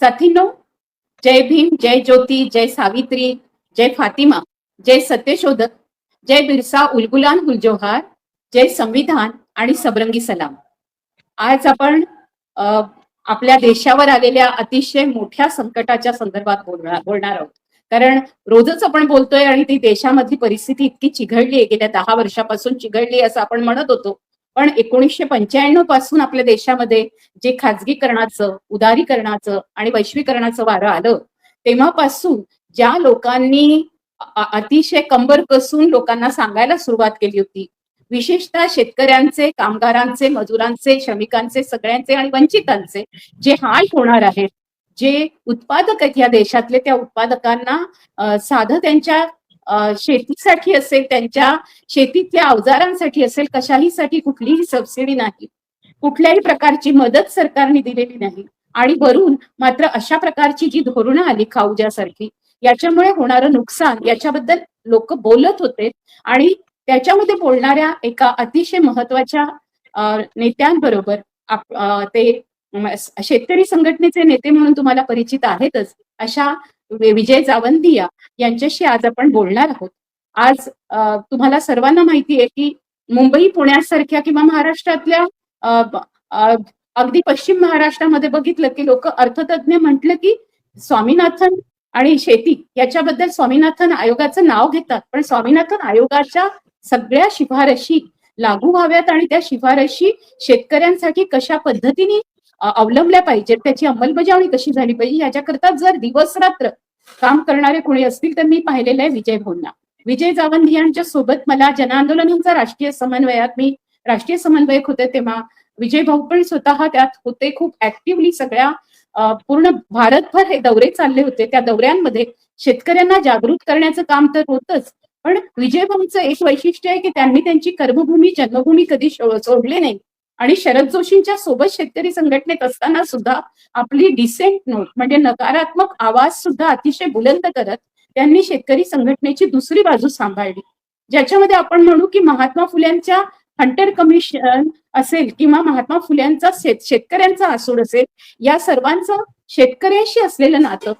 साथींनो, जय भीम, जय ज्योती, जय सावित्री, जय फातिमा, जय सत्यशोधक, जय बिरसा उलगुलान गुलजोहार, जय संविधान आणि सबरंगी सलाम. आज आपण अ, आपल्या देशावर आलेल्या अतिशय मोठ्या संकटाच्या संदर्भात बोलणार आहोत. कारण रोजच आपण बोलतोय आणि ती देशामधली परिस्थिती इतकी चिघळली आहे, गेल्या 10 वर्षापासून चिघळली असं आपण म्हणत होतो. पण 1995 पासून आपल्या देशामध्ये जे खाजगीकरणाचं, उदारीकरणाचं आणि वैश्वीकरणाचं वारं आलं, तेव्हापासून ज्या लोकांनी अतिशय कंबर कसून लोकांना सांगायला सुरुवात केली होती, विशेषतः शेतकऱ्यांचे, कामगारांचे, मजुरांचे, श्रमिकांचे, सगळ्यांचे आणि वंचितांचे जे हाल होणार आहेत, जे उत्पादक आहेत या देशातले, त्या उत्पादकांना साधं त्यांच्या शेतीसाठी असेल, त्यांच्या शेतीतल्या अवजारांसाठी असेल, कशाहीसाठी कुठलीही सबसिडी नाही, कुठल्याही प्रकारची मदत सरकारने दिलेली नाही. आणि वरून मात्र अशा प्रकारची जी धोरणं आली खाऊज्यासारखी, याच्यामुळे होणारं नुकसान याच्याबद्दल लोक बोलत होते. आणि त्याच्यामध्ये बोलणाऱ्या एका अतिशय महत्वाच्या नेत्यांबरोबर ते शेतकरी संघटनेचे नेते म्हणून तुम्हाला परिचित आहेतच, अशा विजय जावंदिया यांच्याशी आज आपण बोलणार आहोत. आज तुम्हाला सर्वांना माहिती आहे की मुंबई, पुण्यासारख्या किंवा महाराष्ट्रातल्या अगदी पश्चिम महाराष्ट्रामध्ये बघितलं की लोक अर्थतज्ञ म्हटलं की स्वामीनाथन आणि शेती याच्याबद्दल स्वामीनाथन आयोगाचं नाव घेतात, पण स्वामीनाथन आयोगाच्या सगळ्या शिफारशी लागू व्हाव्यात आणि त्या शिफारशी शेतकऱ्यांसाठी कशा पद्धतीने अवलंबल्या पाहिजेत, त्याची अंमलबजावणी कशी झाली पाहिजे, याच्याकरता जर दिवस रात्र काम करणारे कोणी असतील तर मी पाहिलेलं आहे विजय भाऊंना. विजय जावंदियांच्या सोबत मला जनआंदोलनांचा राष्ट्रीय समन्वयात मी राष्ट्रीय समन्वयक होते तेव्हा विजय भाऊ पण स्वतः त्यात होते. खूप ऍक्टिव्हली सगळ्या पूर्ण भारतभर हे दौरे चालले होते. त्या दौऱ्यांमध्ये शेतकऱ्यांना जागृत करण्याचं काम तर होतच, पण विजय भाऊंचं एक वैशिष्ट्य आहे की त्यांनी त्यांची कर्मभूमी, जन्मभूमी कधी सोडली नाही. आणि शरद जोशींच्या सोबत शेतकरी संघटनेत असताना सुद्धा आपली डिसेंट नोट म्हणजे नकारात्मक आवाज सुद्धा अतिशय बुलंद करत त्यांनी शेतकरी संघटनेची दुसरी बाजू सांभाळली, ज्याच्यामध्ये आपण म्हणू की महात्मा फुल्यांच्या हंटर कमिशन असेल किंवा महात्मा फुल्यांचा शेतकऱ्यांचा आसूड असेल, या सर्वांचं शेतकऱ्यांशी असलेलं नातं,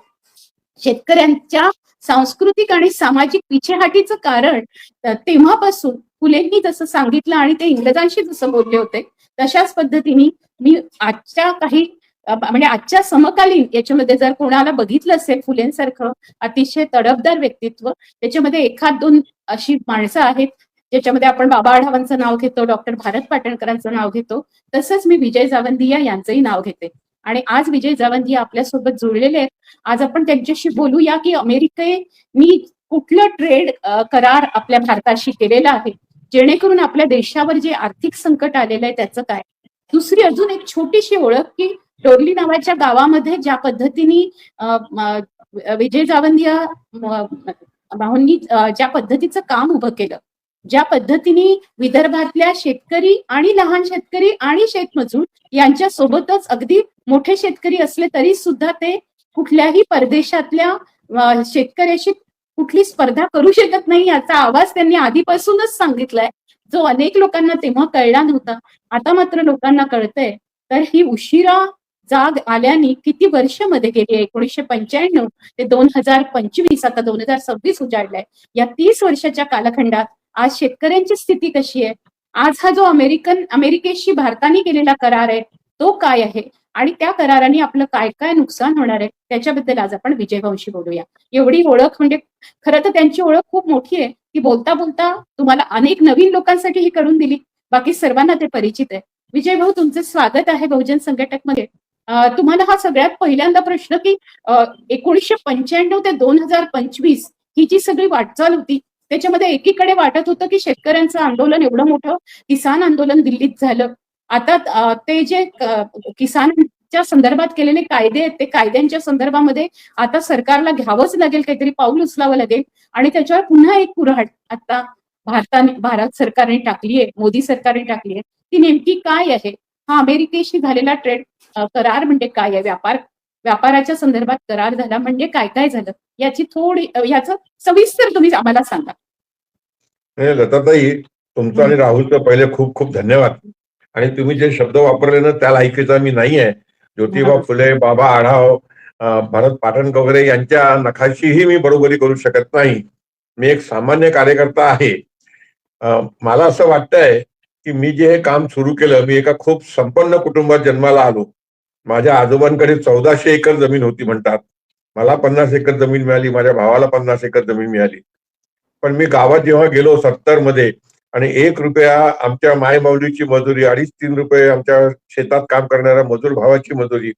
शेतकऱ्यांच्या सांस्कृतिक आणि सामाजिक पिछेहाटीचं कारण तेव्हापासून फुलेंनी जसं सांगितलं आणि ते इंग्रजांशी जसं बोलले होते तशाच पद्धतीने मी आजच्या काही म्हणजे आजच्या समकालीन याच्यामध्ये जर कोणाला बघितलं असेल फुलेंसारखं अतिशय तडफदार व्यक्तित्व, त्याच्यामध्ये एखाद दोन अशी माणसं आहेत ज्याच्यामध्ये आपण बाबा आढावांचं नाव घेतो, डॉक्टर भारत पाटणकरांचं नाव घेतो, तसंच मी विजय जावंदिया यांचंही नाव घेते. आणि आज विजय जावंदिया आपल्यासोबत जुळलेले आहेत. आज आपण त्यांच्याशी बोलूया की अमेरिकेने कुठलं ट्रेड करार आपल्या भारताशी केलेला आहे, जेणेकरून आपल्या देशावर जे आर्थिक संकट आलेलं आहे त्याचं काय. दुसरी अजून एक छोटीशी ओळख की डोरली नावाच्या गावामध्ये ज्या पद्धतीने विजय जावंदिया भाऊंनी ज्या पद्धतीचं काम उभं केलं, ज्या पद्धतीने विदर्भातल्या शेतकरी आणि लहान शेतकरी आणि शेतमजूर यांच्या सोबतच अगदी मोठे शेतकरी असले तरी सुद्धा ते कुठल्याही परदेशातल्या शेतकऱ्याशी कुठली स्पर्धा करू शकत नाही याचा आवाज त्यांनी आधीपासूनच सांगितलाय, जो अनेक लोकांना तेव्हा कळला नव्हता. आता मात्र लोकांना कळतंय. तर ही उशिरा जाग आल्याने किती वर्ष मध्ये गेली, 1995 ते 2025, आता 2026 उजाडलाय. या 30 वर्षाच्या कालखंडात आज शेतकऱ्यांची स्थिती कशी आहे, आज हा जो अमेरिकेशी भारताने केलेला करार आहे तो काय आहे आणि त्या कराराने आपलं काय काय नुकसान होणार आहे त्याच्याबद्दल आज आपण विजय भाऊंशी बोलूया. एवढी ओळख म्हणजे खरं तर त्यांची ओळख खूप मोठी आहे, ती बोलता बोलता तुम्हाला अनेक नवीन लोकांसाठी ही करून दिली, बाकी सर्वांना ते परिचित आहे. विजय भाऊ, तुमचं स्वागत आहे बहुजन संघटक मध्ये. तुम्हाला हा सगळ्यात पहिल्यांदा प्रश्न की 1995 ते 2025 ही जी सगळी वाटचाल होती त्याच्यामध्ये एकीकडे वाटत होतं की शेतकऱ्यांचं आंदोलन एवढं मोठं किसान आंदोलन दिल्लीत झालं, आता ते जे किसानच्या संदर्भात केलेले कायदे आहेत ते कायद्यांच्या संदर्भामध्ये आता सरकारला घ्यावंच लागेल, काहीतरी पाऊल उचलावं लागेल आणि त्याच्यावर पुन्हा एक कुऱ्हाड आता भारत सरकारने टाकली आहे, मोदी सरकारने टाकली आहे. ती नेमकी काय आहे? हा अमेरिकेशी झालेला ट्रेड करार म्हणजे काय आहे, व्यापाराच्या संदर्भात करार झाला म्हणजे काय काय झालं, याचं सविस्तर तुम्ही आम्हाला सांगा. लताताई, तुमचं आणि राहुलचं पहिले खूप खूप धन्यवाद. आणि तुम्ही जे शब्द वापरले ना त्या लायकीचा मी नाही आहे. ज्योतिबा फुले, बाबा आढाव भरत पाटणकर वगैरे यांच्या नखाशीही मी बरोबरी करू शकत नाही. मी एक सामान्य कार्यकर्ता आहे. मला असं वाटतंय की मी जे हे काम सुरू केलं, मी एका खूप संपन्न कुटुंबात जन्माला आलो. माझ्या आजोबांकडे 1400 एकर जमीन होती म्हणतात. मला 50 एकर जमीन मिळाली, माझ्या भावाला 50 एकर जमीन मिळाली. पण मी गावात जेव्हा गेलो 70 मध्ये आणि 1 रुपया आमच्या मायमाऊलीची मजुरी, 2.5-3 रुपये आमच्या शेतात काम करणाऱ्या मजूर भावाची मजुरी,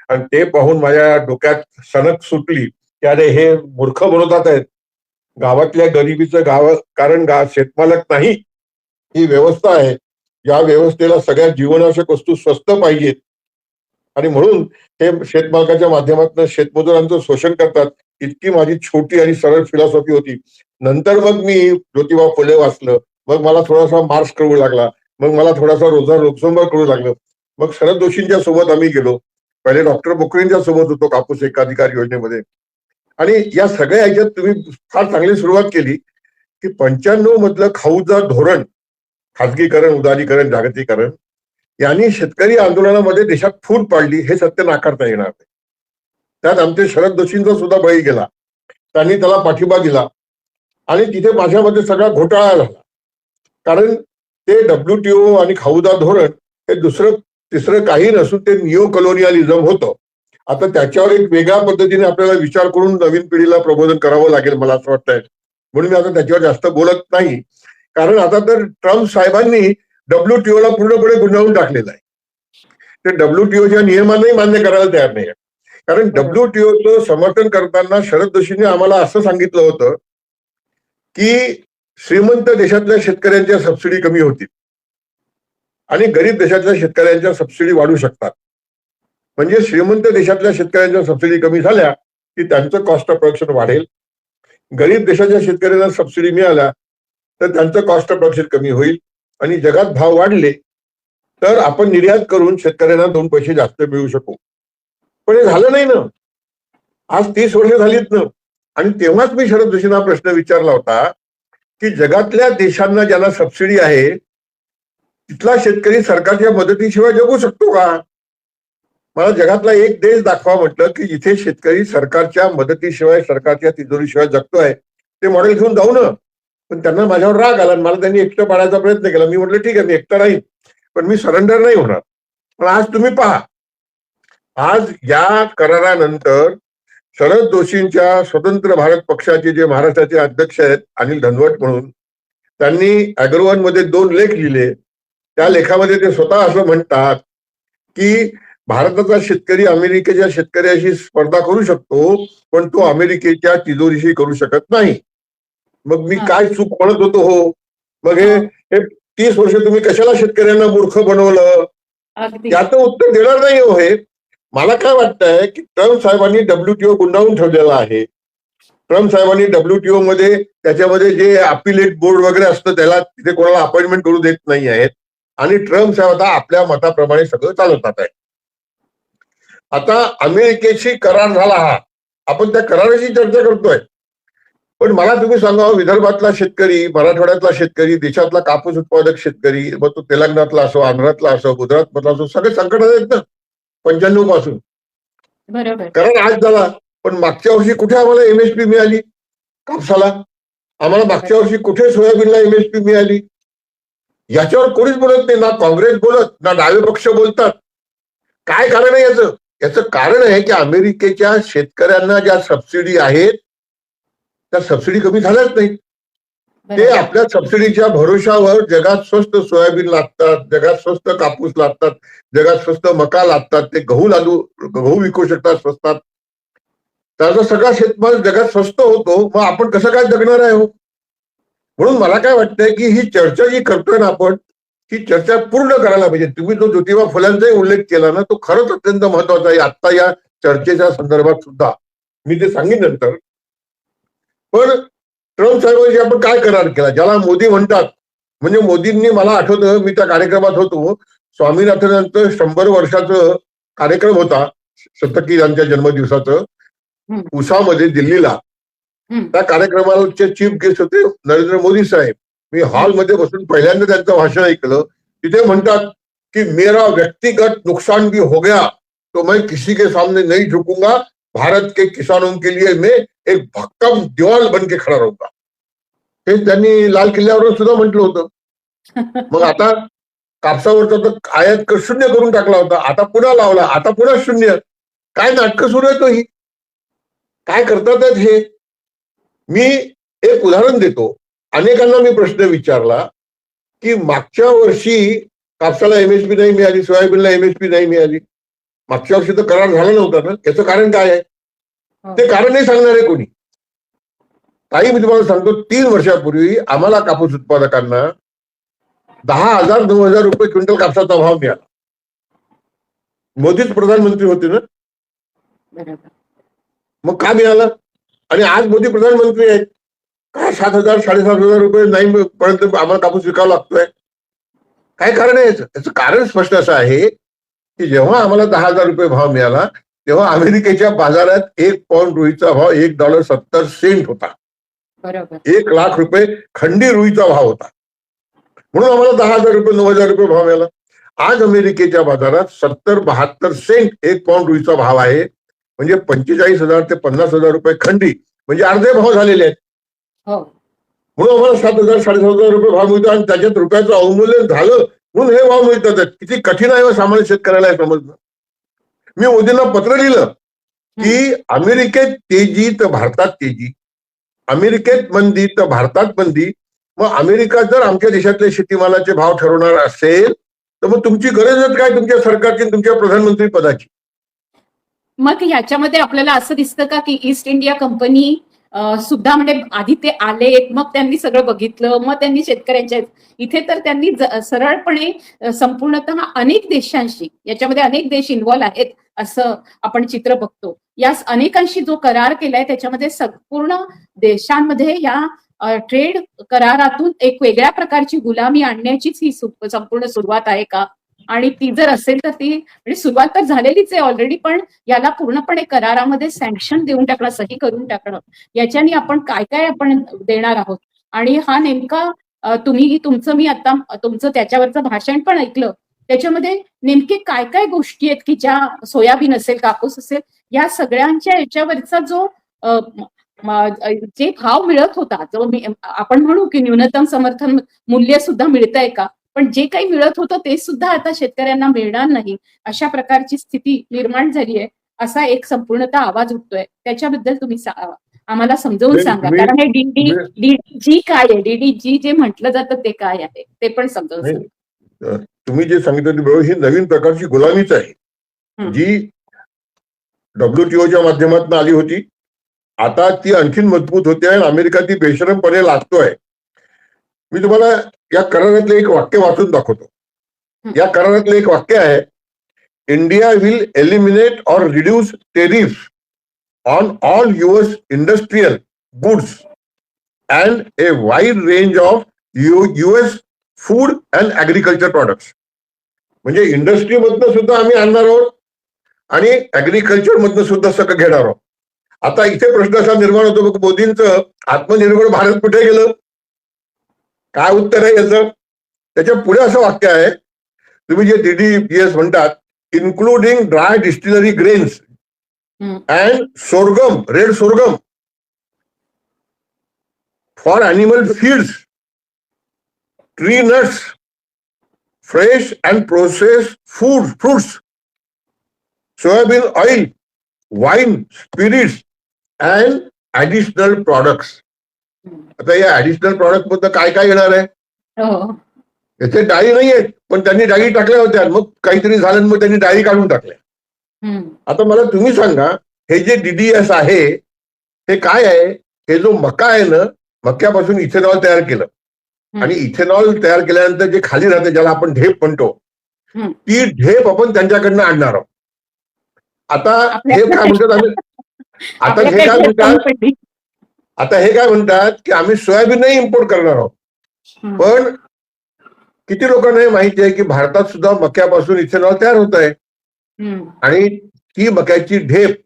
आणि ते पाहून माझ्या डोक्यात सनक सुटली की अरे हे मूर्ख बनवतात आहेत. गावातल्या गरिबीचं कारण शेतमालक नाही, ही व्यवस्था आहे. या व्यवस्थेला सगळ्या जीवनावश्यक वस्तू स्वस्त पाहिजेत आणि म्हणून हे शेतमालकाच्या माध्यमातून शेतमजुरांचं शोषण करतात. इतकी माझी छोटी आणि सरळ फिलॉसॉफी होती. नंतर मग मी ज्योतिबा फुले वाचलं, मग मला थोडासा मार्क्स कळू लागला, मग मला थोडासा रोजा लोकसंवाद कळू लागलं. मग शरद जोशींच्या सोबत आम्ही गेलो. पहिले डॉक्टर बोकरेंच्या सोबत होतो कापूस एकाधिकार योजनेमध्ये. आणि या सगळ्या ह्याच्यात तुम्ही फार चांगली सुरुवात केली की 95 मधलं खाऊचं धोरण, खाजगीकरण, उदारीकरण, जागतिकीकरण यांनी शेतकरी आंदोलनामध्ये देशात फूट पाडली, हे सत्य नाकारता येणार नाही. त्यात आमचे शरद जोशींचा सुद्धा बळी गेला. त्यांनी त्याला पाठिंबा दिला आणि तिथे माझ्यामध्ये सगळा घोटाळा झाला. कारण ते WTO आणि खाऊदा धोरण हे दुसरं तिसरं काही नसून ते निओ कॉलोनियलिझम होतं. आता त्याच्यावर एक वेगळ्या पद्धतीने आपल्याला विचार करून नवीन पिढीला प्रबोधन करावं लागेल मला असं वाटतंय. म्हणून मी आता त्याच्यावर जास्त बोलत नाही. कारण आता तर ट्रम्प साहेबांनी WTO ला पूर्णपणे गुंडाळून टाकलेलं आहे. ते WTOच्या नियमांनाही मान्य करायला तयार नाही. कारण WTOचं समर्थन करताना शरद जोशींनी आम्हाला असं सांगितलं होतं की श्रीमंत देशातल्या शेतकऱ्यांच्या सबसिडी कमी होतील आणि गरीब देशातल्या शेतकऱ्यांच्या सबसिडी वाढू शकतात. म्हणजे श्रीमंत देशातल्या शेतकऱ्यांच्या सबसिडी कमी झाल्या की त्यांचं कॉस्ट ऑफ प्रोडक्शन वाढेल. गरीब देशाच्या शेतकऱ्यांना सबसिडी मिळाल्या तर त्यांचं कॉस्ट ऑफ प्रोडक्शन कमी होईल आणि जगात भाव वाढले तर आपण निर्यात करून शेतकऱ्यांना 2 पैसे जास्त मिळू शकू. पण हे झालं नाही ना. आज 30 वर्ष झालीत ना. आणि तेव्हाच मी शरद जोशींना प्रश्न विचारला होता की जगातल्या देशांना ज्यांना सबसिडी आहे तिथला शेतकरी सरकारच्या मदतीशिवाय जगू शकतो का? मला जगातला एक देश दाखवा म्हटलं की जिथे शेतकरी सरकारच्या मदतीशिवाय, सरकारच्या तिजोरीशिवाय जगतोय. ते मॉडेल घेऊन जाऊ ना. पण त्यांना माझ्यावर राग आला, मला त्यांनी एकटं पाडायचा प्रयत्न केला. मी म्हटलं ठीक आहे, मी एकटा राहीन, पण मी सरेंडर नाही होणार. पण आज तुम्ही पहा, आज या करारानंतर शरद जोशींच्या स्वतंत्र भारत पक्षाचे जे महाराष्ट्राचे अध्यक्ष आहेत अनिल धनवट म्हणून, त्यांनी अॅग्रोवन मध्ये 2 लेख लिहिले. त्या लेखामध्ये ते स्वतः असं म्हणतात की भारताचा शेतकरी अमेरिकेच्या शेतकऱ्याशी स्पर्धा करू शकतो, पण तो अमेरिकेच्या तिजोरीशी करू शकत नाही. मग मी काय चूक म्हणत होतो हो? मग हे 30 वर्ष तुम्ही कशाला शेतकऱ्यांना मूर्ख बनवलं? याचं उत्तर देणार नाही हो. हे मला काय वाटतंय की ट्रम्प साहेबांनी WTO गुंडाळून ठेवलेला आहे. ट्रम्प साहेबांनी WTO मध्ये त्याच्यामध्ये जे अपिलेट बोर्ड वगैरे असतं त्याला तिथे कोणाला अपॉइंटमेंट करू देत नाही आहेत आणि ट्रम्प साहेब आता आपल्या मताप्रमाणे सगळं चालवतात आहे. आता अमेरिकेशी करार झाला हा, आपण त्या कराराची चर्चा करतोय. पण मला तुम्ही सांगा, विदर्भातला शेतकरी, मराठवाड्यातला शेतकरी, देशातला कापूस उत्पादक शेतकरी, मग तो तेलंगणातला असो, आंध्रातला असो, गुजरातमधला असो, सगळे संकटात आहेत ना 95 पासून. बरोबर. करार आज झाला, पण मागच्या वर्षी कुठे आम्हाला MSP मिळाली कापसाला? आम्हाला मागच्या वर्षी कुठे सोयाबीनला MSP मिळाली? याच्यावर कोणीच बोलत नाही. ना काँग्रेस बोलत, ना डावे पक्ष बोलतात. काय कारण आहे याचं? याचं कारण आहे की अमेरिकेच्या शेतकऱ्यांना ज्या सबसिडी आहेत त्या सबसिडी कमी झाल्याच नाहीत. ते आपल्या सबसिडीच्या भरोशावर जगात स्वस्त सोयाबीन लागतात, जगात स्वस्त कापूस लागतात, जगात स्वस्त मका लागतात, ते गहू विकू शकतात स्वस्तात. त्याचा सगळा शेतमाल जगात स्वस्त होतो, मग आपण कसं काय जगणार आहे हो? म्हणून मला काय वाटतंय की ही चर्चा जी करतोय ना आपण, ही चर्चा पूर्ण करायला पाहिजे. तुम्ही जो ज्योतिबा फुलांचाही उल्लेख केला ना, तो खरंच अत्यंत महत्वाचा आहे आता या चर्चेच्या संदर्भात सुद्धा. मी ते सांगेन नंतर. पण ट्रम्प साहेबांशी आपण काय करार केला ज्याला मोदी म्हणतात? म्हणजे मोदींनी, मला आठवतं मी त्या कार्यक्रमात होतो, स्वामीनाथनांचं 100 वर्षाचं कार्यक्रम होता, शतकी यांच्या जन्मदिवसाचं, उसामध्ये दिल्लीला. त्या कार्यक्रमाचे चीफ गेस्ट होते नरेंद्र मोदी साहेब. मी हॉलमध्ये बसून पहिल्यांदा त्यांचं भाषण ऐकलं. तिथे म्हणतात की मेरा व्यक्तिगत नुकसान भी हो गया तो मैं किसी के सामने नहीं झुकूंगा, भारत के किसानों के लिए मैं एक भक्कम दीवाल बन के खडा रहूंगा, हे त्यांनी लाल किल्ल्यावर सुद्धा म्हटलं होतं. मग आता कापसावरचा तर आयात शून्य करून टाकला होता, आता पुन्हा लावला, आता पुन्हा शून्य. काय नाटकं सुरू आहेत ही, काय करतात हे. मी एक उदाहरण देतो. अनेकांना मी प्रश्न विचारला की मागच्या वर्षी कापसाला एमएसपी नाही मिळाली, सोयाबीनला एमएसपी नाही मिळाली. मागच्या वर्षी तर करार झाला नव्हता ना, याचं कारण काय आहे? ते कारण नाही सांगणार आहे कोणी. ताई मी तुम्हाला सांगतो, 3 वर्षापूर्वी आम्हाला कापूस उत्पादकांना 10,000 9,000 रुपये क्विंटल कापसाचा भाव मिळाला. मोदीच प्रधानमंत्री होते ना. बरोबर. मग का मिळालं? आणि आज मोदी प्रधानमंत्री आहेत, काय 7,000 7,500 रुपये नाही पर्यंत आम्हाला कापूस विकावा लागतोय? काय कारण आहे याचं कारण स्पष्ट असं आहे की जेव्हा आम्हाला 10,000 रुपये भाव मिळाला तेव्हा अमेरिकेच्या बाजारात 1 पौंड रुईचा भाव $1.70 होता. बरोबर. 1 लाख रुपये खंडी रुईचा भाव होता, म्हणून आम्हाला 10,000 रुपये 9,000 रुपये भाव मिळाला. आज अमेरिकेच्या बाजारात 70-72 सेंट 1 पौंड रुईचा भाव आहे, म्हणजे 45,000 ते 50,000 रुपये खंडी, म्हणजे अर्धे भाव झालेले आहेत. हो. म्हणून आम्हाला 7,000 7,500 रुपये भाव मिळतो आणि त्याच्यात रुपयाचं अवमूल्यन झालं म्हणून हे भाव मिळतात. किती कठीण आहे सामान्य शेतकऱ्याला हे समजणं. मी मोदींना पत्र लिहिलं की अमेरिकेत तेजी तर भारतात तेजी, अमेरिकेत मंदी तर भारतात मंदी. मग अमेरिका जर आमच्या देशातले शेतीमालाचे भाव ठरवणार असेल तर मग तुमची गरजच काय तुमच्या सरकारची आणि तुमच्या प्रधानमंत्री पदाची? मग याच्यामध्ये आपल्याला असं दिसतं का की ईस्ट इंडिया कंपनी सुद्धा म्हणजे आधी ते आले, मग त्यांनी सगळं बघितलं, मग त्यांनी शेतकऱ्यांच्या इथे तर त्यांनी सरळपणे संपूर्णतः अनेक देशांशी, याच्यामध्ये अनेक देश इन्व्हॉल्व आहेत असं आपण चित्र बघतो. या अनेकांशी जो करार केलाय त्याच्यामध्ये संपूर्ण देशांमध्ये या ट्रेड करारातून एक वेगळ्या प्रकारची गुलामी आणण्याचीच ही संपूर्ण सुरुवात आहे का? आणि ती जर असेल तर ती म्हणजे सुरुवात तर झालेलीच आहे ऑलरेडी, पण याला पूर्णपणे करारामध्ये सँक्शन देऊन टाकणं, सही करून टाकणं, याच्याने आपण काय काय आपण देणार आहोत. आणि हा नेमका मी आता तुमचं त्याच्यावरचं भाषण पण ऐकलं, त्याच्यामध्ये नेमके काय काय गोष्टी आहेत की ज्या सोयाबीन असेल, कापूस असेल, या सगळ्यांच्या याच्यावरचा जो जे भाव मिळत होता, जो आपण म्हणू की न्यूनतम समर्थन मूल्य सुद्धा मिळतंय का, पण जे काही मिळत होतं ते सुद्धा आता शेतकऱ्यांना मिळणार नाही, अशा प्रकारची स्थिती निर्माण झाली आहे, असा एक संपूर्णतः आवाज उठतोय. त्याच्याबद्दल तुम्ही आम्हाला समजावून सांगा, कारण हे डीडीजी काय आहे, डीडीजी जे म्हटलं जातं ते काय आहे ते पण समजावून सांगा. तुम्ही जे सांगितलं बरोबर, ही नवीन प्रकारची गुलामीच आहे जी WTOच्या माध्यमातून आली होती. आता ती आणखीन मजबूत होते आणि अमेरिका ती बेशरमपणे लागतोय. मी तुम्हाला या करारातलं एक वाक्य वाचून दाखवतो. या करारातलं एक वाक्य आहे, इंडिया विल एलिमिनेट और reduce tariff on all US industrial goods and A wide range of US food and agriculture products. म्हणजे इंडस्ट्रीमधनं सुद्धा आम्ही आणणार आहोत आणि ऍग्रिकल्चर मधनं सुद्धा सगळं घेणार आहोत. आता इथे प्रश्न असा निर्माण होतो, मग मोदींचं आत्मनिर्भर भारत कुठे गेलं? काय उत्तर आहे याचं? त्याच्या पुढे असं वाक्य आहे, तुम्ही जे DDGS म्हणतात, including dry distillery grains and sorghum, red sorghum for animal feeds, tree nuts, fresh and process fruits, soybean oil, wine, spirits and additional products. आता या ऍडिशनल प्रोडक्ट मध्ये काय काय येणार आहे? याचे डाळी नाही आहेत, पण त्यांनी डाळी टाकल्या होत्या, मग काहीतरी झालं मग त्यांनी डाळी काढून टाकल्या. आता मला तुम्ही सांगा, हे जे DDS आहे हे काय आहे? हे जो मका आहे ना, मक्यापासून इथेनॉल तयार केलं आणि इथेनॉल तयार केल्यानंतर जे खाली राहते, ज्याला आपण ढेप म्हणतो, ती ढेप आपण त्यांच्याकडनं आणणार आहोत. आता हे काय म्हणतात आता हे काय म्हणतात की आम्ही सोयाबीन नाही इम्पोर्ट करणार आहोत. पण किती लोकांना हे माहिती आहे की भारतात सुद्धा मक्यापासून इथेनॉल तयार होत आहे आणि ती मक्याची ढेप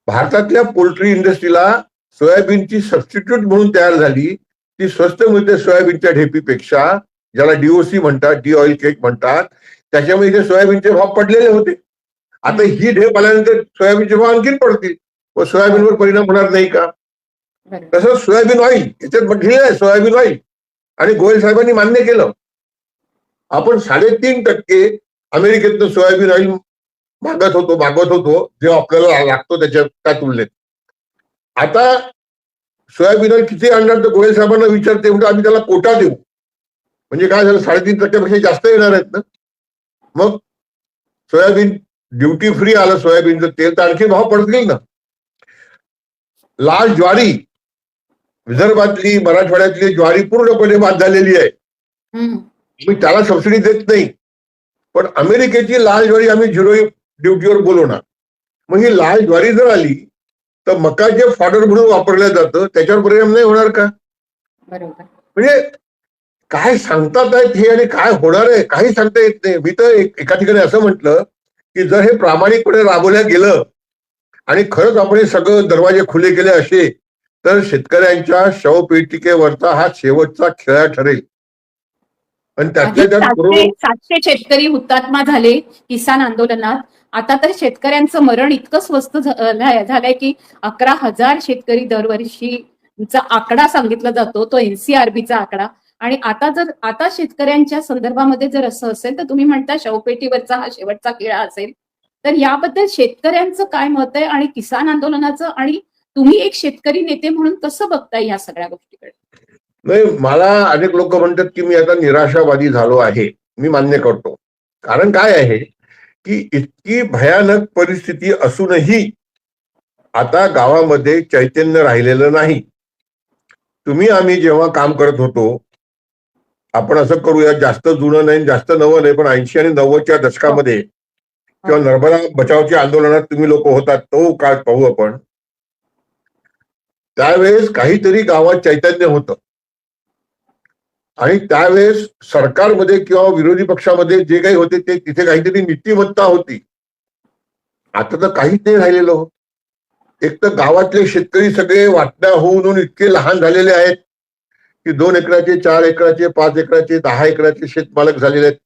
भारतातल्या पोल्ट्री इंडस्ट्रीला सोयाबीनची सबस्टिट्यूट म्हणून तयार झाली. ती स्वस्त मिळते सोयाबीनच्या ढेपीपेक्षा, ज्याला DOC म्हणतात, डी ऑइल केक म्हणतात. त्याच्यामुळे इथे सोयाबीनचे भाव पडलेले होते आता ही ढेप आल्यानंतर सोयाबीनचे भाव आणखीन पडतील व सोयाबीनवर परिणाम होणार नाही का? बरोबर. तसंच सोयाबीन ऑइल याच्यात म्हटलेलं आहे सोयाबीन ऑइल आणि गोयल साहेबांनी मान्य केलं. आपण 3.5% अमेरिकेतनं सोयाबीन ऑइल मागवत होतो जे आपल्याला लागतो त्या तुलनेत. आता सोयाबीन ऑइल किती आणणार तर गोयल साहेबांना विचारते म्हणजे आम्ही त्याला कोटा देऊ. म्हणजे काय झालं 3.5% जास्त येणार आहेत ना. मग सोयाबीन ड्युटी फ्री आलं सोयाबीनचं तेल तर आणखी भाव पडतील ना. लाल ज्वारी विदर्भातली मराठवाड्यातली ज्वारी पूर्णपणे बाद झालेली आहे. मी त्याला सबसिडी देत नाही पण अमेरिकेची लाल ज्वारी आम्ही 0 ड्युटीवर बोलवणार. मग ही लाल ज्वारी जर आली तर मका जे फॉडर म्हणून वापरलं जातं त्याच्यावर परिणाम नाही होणार का? बरोबर. म्हणजे काय सांगतात आहेत हे आणि काय होणार आहे काही सांगता येत नाही. मी तर एका ठिकाणी असं म्हटलं की जर हे प्रामाणिकपणे राबवल्या गेलं आणि खरंच आपण हे सगळं दरवाजे खुले केले असे तर शेतकऱ्यांच्या शवपेटिकेवरचा हा शेवटचा खेळा ठरेल. आणि त्यातल्या त्यात 700 शेतकरी हुतात्मा झाले किसान आंदोलनात. आता तर शेतकऱ्यांचं मरण इतकं स्वस्त झालंय की 11,000 शेतकरी दरवर्षीचा आकडा सांगितला जातो तो एनसीआरबीचा आकडा. आणि आता शेतकऱ्यांच्या संदर्भामध्ये जर असं असेल तर तुम्ही म्हणता शवपेटीवरचा हा शेवटचा खेळा असेल तर याबद्दल शेतकऱ्यांचं काय मत आहे आणि किसान आंदोलनाचं आणि तुम्ही एक शेतकरी नेते म्हणून कसं बघताय या सगळ्या गोष्टीकडे? नाही मला अनेक लोक म्हणतात की मी आता निराशावादी झालो आहे. मी मान्य करतो. कारण काय आहे की इतकी भयानक परिस्थिती असूनही आता गावामध्ये चैतन्य राहिलेलं नाही. तुम्ही आम्ही जेव्हा काम करत होतो आपण असं करूया जास्त जुनं नाही जास्त नवं नाही पण 80 आणि 90च्या दशकामध्ये किंवा नर्मदा बचावच्या आंदोलनात तुम्ही लोक होतात तो काळ पाहू आपण. त्यावेळेस काहीतरी गावात चैतन्य होतं आणि त्यावेळेस सरकारमध्ये किंवा विरोधी पक्षामध्ये जे काही होते ते तिथे काहीतरी नीतिमत्ता होती. आता तर काहीच नाही राहिलेलं हो. एक तर गावातले शेतकरी सगळे वाटण्या होऊन इतके लहान झालेले आहेत की 2 एकराचे 4 एकराचे 5 एकराचे 10 एकराचे शेतमालक झालेले आहेत.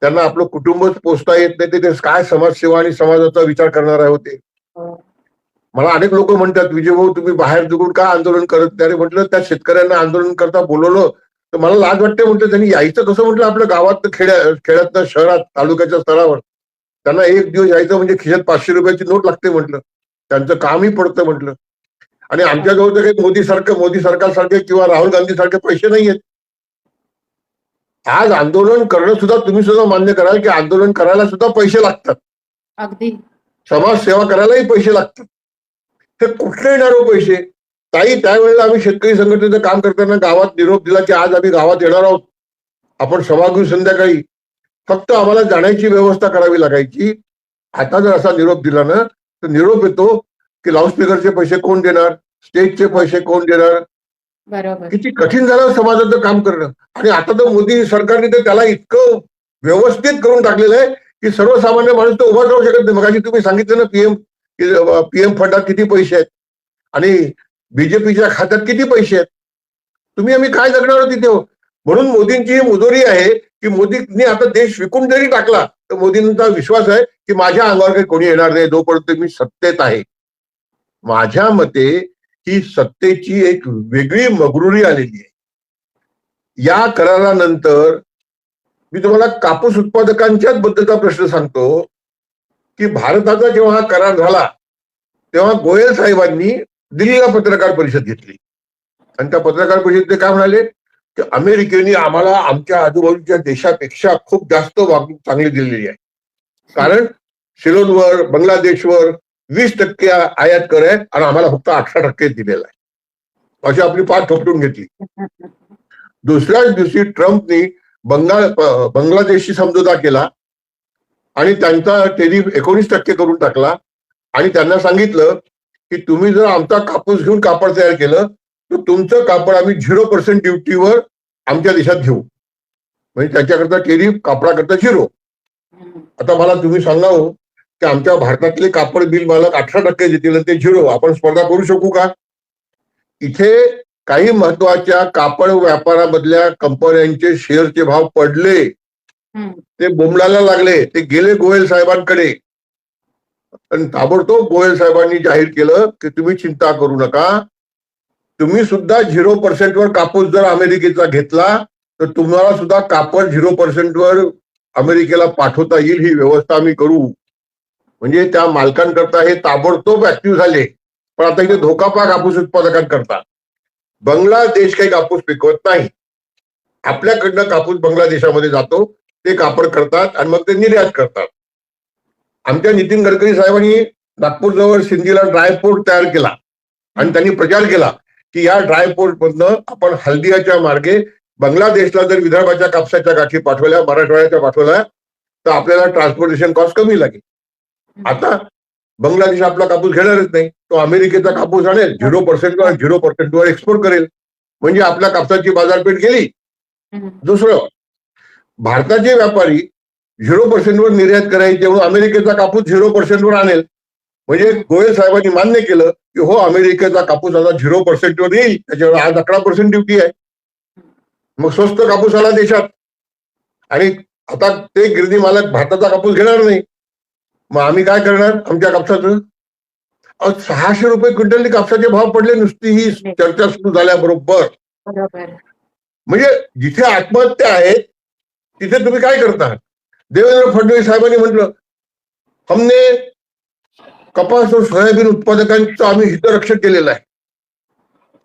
त्यांना आपलं कुटुंबच पोचता येत नाही ते काय समाजसेवा आणि समाजाचा विचार करणार होते. मला अनेक लोक म्हणतात विजय भाऊ तुम्ही बाहेर जगून का आंदोलन करत नाही. अरे म्हटलं त्या शेतकऱ्यांना आंदोलन करता बोलवलं तर मला लाज वाटते. म्हटलं त्यांनी यायचं कसं म्हटलं आपल्या गावात खेड्यातनं शहरात तालुक्याच्या स्तरावर. त्यांना एक दिवस यायचं म्हणजे खिशात 500 रुपयाची नोट लागते म्हटलं. त्यांचं कामही पडतं म्हटलं. आणि आमच्याजवळ तर काही मोदी सरकार सारखे किंवा राहुल गांधी सारखे पैसे नाही आहेत. आज आंदोलन करणं सुद्धा तुम्ही सुद्धा मान्य कराल की आंदोलन करायला सुद्धा पैसे लागतात. अगदी. समाजसेवा करायलाही पैसे लागतात. ते कुठले येणार हो पैसे? ताई त्यावेळेला आम्ही शेतकरी संघटनेचं काम करताना गावात निरोप दिला की आज आम्ही गावात येणार आहोत. आपण सभा घेऊ संध्याकाळी. फक्त आम्हाला जाण्याची व्यवस्था करावी लागायची. आता जर असा निरोप दिला ना तर निरोप येतो की लाऊडस्पीकरचे पैसे कोण देणार स्टेजचे पैसे कोण देणार. बरोबर. किती कठीण झालं समाजाचं काम करणं. आणि आता तर मोदी सरकारने तर त्याला इतकं व्यवस्थित करून टाकलेलं आहे की सर्वसामान्य माणूस तर उभा राहू शकत नाही. मग तुम्ही सांगितलं ना पीएम फंडात किती पैसे आहेत आणि बीजेपीच्या खात्यात किती पैसे आहेत. तुम्ही आम्ही काय जगणार आहोत तिथे. म्हणून मोदींची ही मुजोरी आहे की मोदींनी आता देश विकून जरी टाकला तर मोदींचा विश्वास आहे की माझ्या अंगावर काही कोणी येणार नाही जोपर्यंत मी सत्तेत आहे. माझ्या मते ही सत्तेची एक वेगळी मगरुरी आलेली आहे. या करारानंतर मी तुम्हाला कापूस उत्पादकांच्याच बद्दलचा प्रश्न सांगतो की भारताचा जेव्हा हा करार झाला तेव्हा गोयल साहेबांनी दिल्लीला पत्रकार परिषद घेतली आणि त्या पत्रकार परिषदेत काय म्हणाले की अमेरिकेने आम्हाला आमच्या आजूबाजूच्या देशापेक्षा खूप जास्त वागणूक चांगली दिलेली आहे. कारण सिलोनवर बांगलादेशवर 20% आयात कर आहे आणि आम्हाला फक्त 18% दिलेला आहे. अशी आपली पाठ थोपटून घेतली. दुसऱ्याच दिवशी ट्रम्पनी बांगलादेशशी समझोता केला आणि त्यांचा टेरिफ 19% करून टाकला आणि त्यांना सांगितलं की तुम्ही जर आमचा कापूस घेऊन कापड तयार केलं तर तुमचं कापड आम्ही 0% ड्युटीवर आमच्या देशात घेऊ. म्हणजे त्याच्याकरता टेरिफ कापडाकरता 0. आता मला तुम्ही सांगा हो की आमच्या भारतातले कापड बिल मालक 18% देतील ते 0. आपण स्पर्धा करू शकू का? इथे काही महत्वाच्या कापड व्यापारामधल्या कंपन्यांचे शेअरचे भाव पडले. ते बोंबलायला लागले. ते गेले गोयल साहेबांकडे आणि ताबडतोब गोयल साहेबांनी जाहीर केलं की तुम्ही चिंता करू नका, तुम्ही सुद्धा 0% वर कापूस जर अमेरिकेचा घेतला तर तुम्हाला सुद्धा कापूस 0% वर अमेरिकेला पाठवता येईल, ही व्यवस्था आम्ही करू. म्हणजे त्या मालकांकरता हे ताबडतोब ऍक्टिव्ह झाले. पण आता इथे धोका पहा कापूस उत्पादकांकरता. बांगलादेश काही कापूस पिकवत नाही, आपल्याकडनं कापूस बांगलादेशामध्ये जातो, ते कापड करतात आणि मग ते निर्यात करतात. आमच्या नितीन गडकरी साहेबांनी नागपूरजवळ सिंधीला ड्रायपोर्ट तयार केला आणि त्यांनी प्रचार केला की या ड्रायपोर्ट मधनं आपण हल्दियाच्या मार्गे बांगलादेशला जर विदर्भाच्या कापसाच्या गाठी पाठवल्या, मराठवाड्याच्या पाठवल्या तर आपल्याला ट्रान्सपोर्टेशन कॉस्ट कमी लागेल. आता बांगलादेश आपला कापूस घेणारच नाही, तो अमेरिकेचा कापूस आणेल, 0% वर एक्सपोर्ट करेल, म्हणजे आपल्या कापसाची बाजारपेठ गेली. दुसरं, भारताचे व्यापारी 0% वर निर्यात करायचे म्हणून अमेरिकेचा कापूस 0% वर आणेल, म्हणजे गोयल साहेबांनी मान्य केलं की हो अमेरिकेचा कापूस आता 0% वर येईल, त्याच्यावर आज 11% ड्युटी आहे. मग स्वस्त कापूस आला देशात आणि आता ते गिरणी मालक भारताचा कापूस घेणार नाही. मग आम्ही काय करणार आमच्या कापसाचं? 600 रुपये क्विंटलनी कापसाचे भाव पडले नुसती ही चर्चा सुरू झाल्याबरोबर. म्हणजे जिथे आत्महत्या आहेत तिथे तुम्ही काय करता? देवेंद्र फडणवीस साहेबांनी म्हटलं हमने कपास और सोयाबीन उत्पादकांचं आम्ही हितरक्षण केलेलं आहे.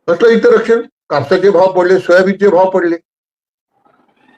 कसलं हितरक्षण? कापसाचे भाव पडले, सोयाबीनचे भाव पडले.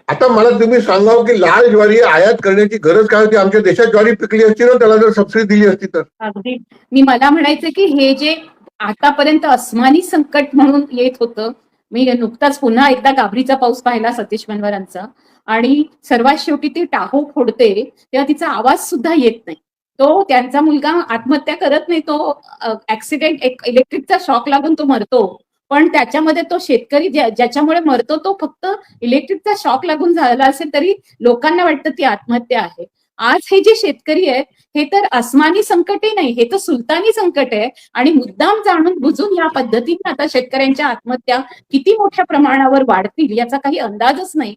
आता मला तुम्ही सांगावं की लाल ज्वारी आयात करण्याची गरज काय होती? आमच्या देशात ज्वारी पिकली असती ना, त्याला जर सबसिडी दिली असती तर. अगदी मला म्हणायचं की हे जे आतापर्यंत अस्मानी संकट म्हणून येत होतं, मी नुकताच पुन्हा एकदा गाभरीचा पाऊस पाहिला सतीश बनवरांचा, आणि सर्वात शेवटी ती टाहो फोडते तेव्हा तिचा आवाज सुद्धा येत नाही. तो त्यांचा मुलगा आत्महत्या करत नाही, तो ऍक्सिडेंट इलेक्ट्रिकचा शॉक लागून तो मरतो, पण त्याच्यामध्ये तो शेतकरी ज्याच्यामुळे मरतो तो फक्त इलेक्ट्रिकचा शॉक लागून झाला असेल तरी लोकांना वाटतं ती आत्महत्या आहे. आज हे जे शेतकरी आहेत हे तर अस्मानी संकटही नाही, हे तर सुलतानी संकट आहे. आणि मुद्दाम जाणून बुजून या पद्धतीने आता शेतकऱ्यांच्या आत्महत्या किती मोठ्या प्रमाणावर वाढतील याचा काही अंदाजच नाही.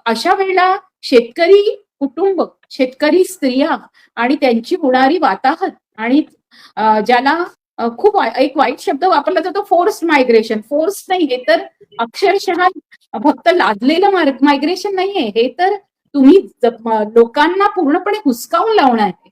अशा वेळेला शेतकरी कुटुंब, शेतकरी स्त्रिया आणि त्यांची होणारी वाताहत, आणि ज्याला खूप एक वाईट शब्द वापरला जातो फोर्स्ड मायग्रेशन. फोर्स नाही, हे तर अक्षरशः फक्त लादलेलं मायग्रेशन नाहीये, हे तर तुम्ही लोकांना पूर्णपणे हुसकावून लावणं आहे.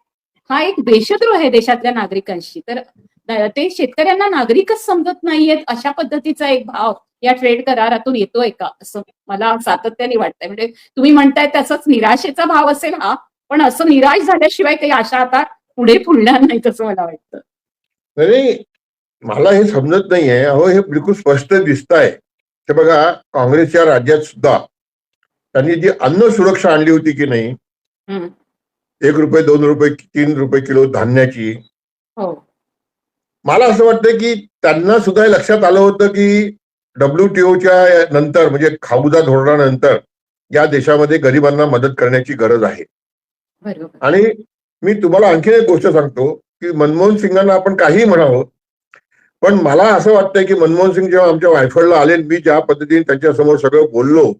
हा एक देशद्रोह आहे देशातल्या नागरिकांशी. तर ते शेतकऱ्यांना नागरिकच समजत नाहीयेत, अशा पद्धतीचा एक भाव या ट्रेड करारातून येतोय का असं मला सातत्याने वाटतंय. म्हणजे तुम्ही म्हणताय तसंच निराशेचा भाव असेल हा, पण असं निराश झाल्याशिवाय काही आशा आता पुढे फुलणार नाही असं मला वाटतं. नाही, मला हे समजत नाहीये. अहो हे बिलकुल स्पष्ट दिसत आहे. ते बघा, काँग्रेसच्या राज्यात सुद्धा त्यांनी जी अन्न सुरक्षा आणली होती की नाही, 1 रुपये 2 रुपये 3 रुपये किलो धान्याची, मला असं वाटतं की त्यांना सुद्धा लक्षात आलं होतं की WTOच्या नंतर म्हणजे खाऊजा धोरणानंतर या देशामध्ये गरिबांना मदत करण्याची गरज आहे. आणि मी तुम्हाला आणखीन एक गोष्ट सांगतो की मनमोहन सिंगांना आपण काही म्हणावं, पण मला असं वाटतंय की मनमोहन सिंग जेव्हा आमच्या वायफळला आले, मी ज्या पद्धतीने त्यांच्यासमोर सगळं बोललो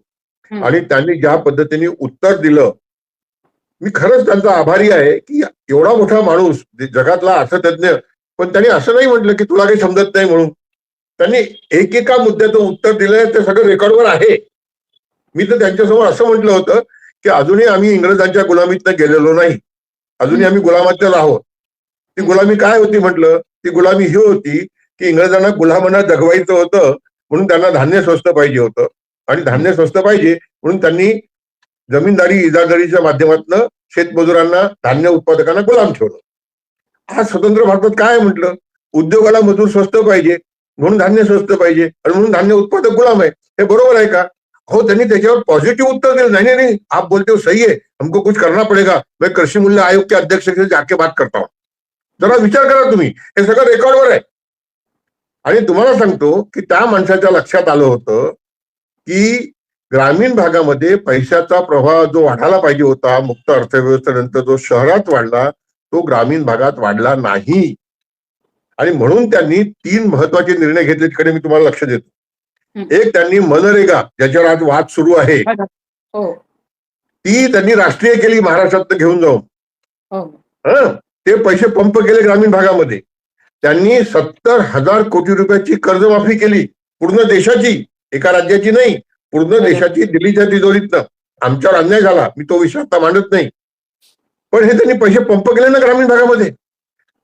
आणि त्यांनी ज्या पद्धतीने उत्तर दिलं, मी खरंच त्यांचा आभारी आहे की एवढा मोठा माणूस, जगातला अर्थतज्ञ, पण त्यांनी असं नाही म्हटलं की तुला काही समजत नाही म्हणून. त्यांनी एकेका मुद्द्याचं उत्तर दिलंय, ते सगळं रेकॉर्डवर आहे. मी तर त्यांच्यासमोर असं म्हटलं होतं की अजूनही आम्ही इंग्रजांच्या गुलामीतनं गेलेलो नाही, अजूनही आम्ही गुलामातच आहोत. ती गुलामी काय होती म्हटलं? ती गुलामी ही होती की इंग्रजांना गुलामांना जगवायचं होतं, म्हणून त्यांना धान्य स्वस्त पाहिजे होतं, आणि धान्य स्वस्त पाहिजे म्हणून त्यांनी जमीनदारी इजारादारीच्या माध्यमातून शेतमजुरांना, धान्य उत्पादकांना गुलाम ठेवलं. आज स्वतंत्र भारतात काय म्हटलं? उद्योगाला मजूर स्वस्त पाहिजे म्हणून धान्य स्वस्त पाहिजे, आणि म्हणून धान्य उत्पादक गुलाम आहे. हे बरोबर आहे का? हो, त्यांनी त्याच्यावर पॉझिटिव्ह उत्तर दिलं, नाही नाही आप बोलते हो सही है, हमको कुछ करना पडेगा, मैं कृषी मूल्य आयोग के अध्यक्ष से जाके बात करता हूं. जरा विचार करा तुम्ही, हे सगळं रेकॉर्डवर आहे. आणि तुम्हाला सांगतो की त्या माणसाच्या लक्षात आलं होतं की ग्रामीण भागामध्ये पैशाचा प्रवाह जो वाढायला पाहिजे होता मुक्त अर्थव्यवस्थेनंतर, जो शहरात वाढला तो ग्रामीण भागात वाढला नाही. आणि म्हणून त्यांनी 3 महत्वाचे निर्णय घेतले, तिकडे मी तुम्हाला लक्ष देतो. एक, त्यांनी मनरेगा, ज्याच्यावर आज वाद सुरू आहे, ती त्यांनी राष्ट्रीय केली महाराष्ट्रात घेऊन जाऊन. ते पैसे पंप केले ग्रामीण भागामध्ये. त्यांनी 70,000 कोटी रुपयाची कर्जमाफी केली, पूर्ण देशाची, एका राज्याची नाही, पूर्ण देशाची, दिल्लीच्या तिजोरीतनं. आमच्यावर अन्याय झाला, मी तो विषय आता मांडत नाही, पण हे त्यांनी पैसे पंप केले ना ग्रामीण भागामध्ये.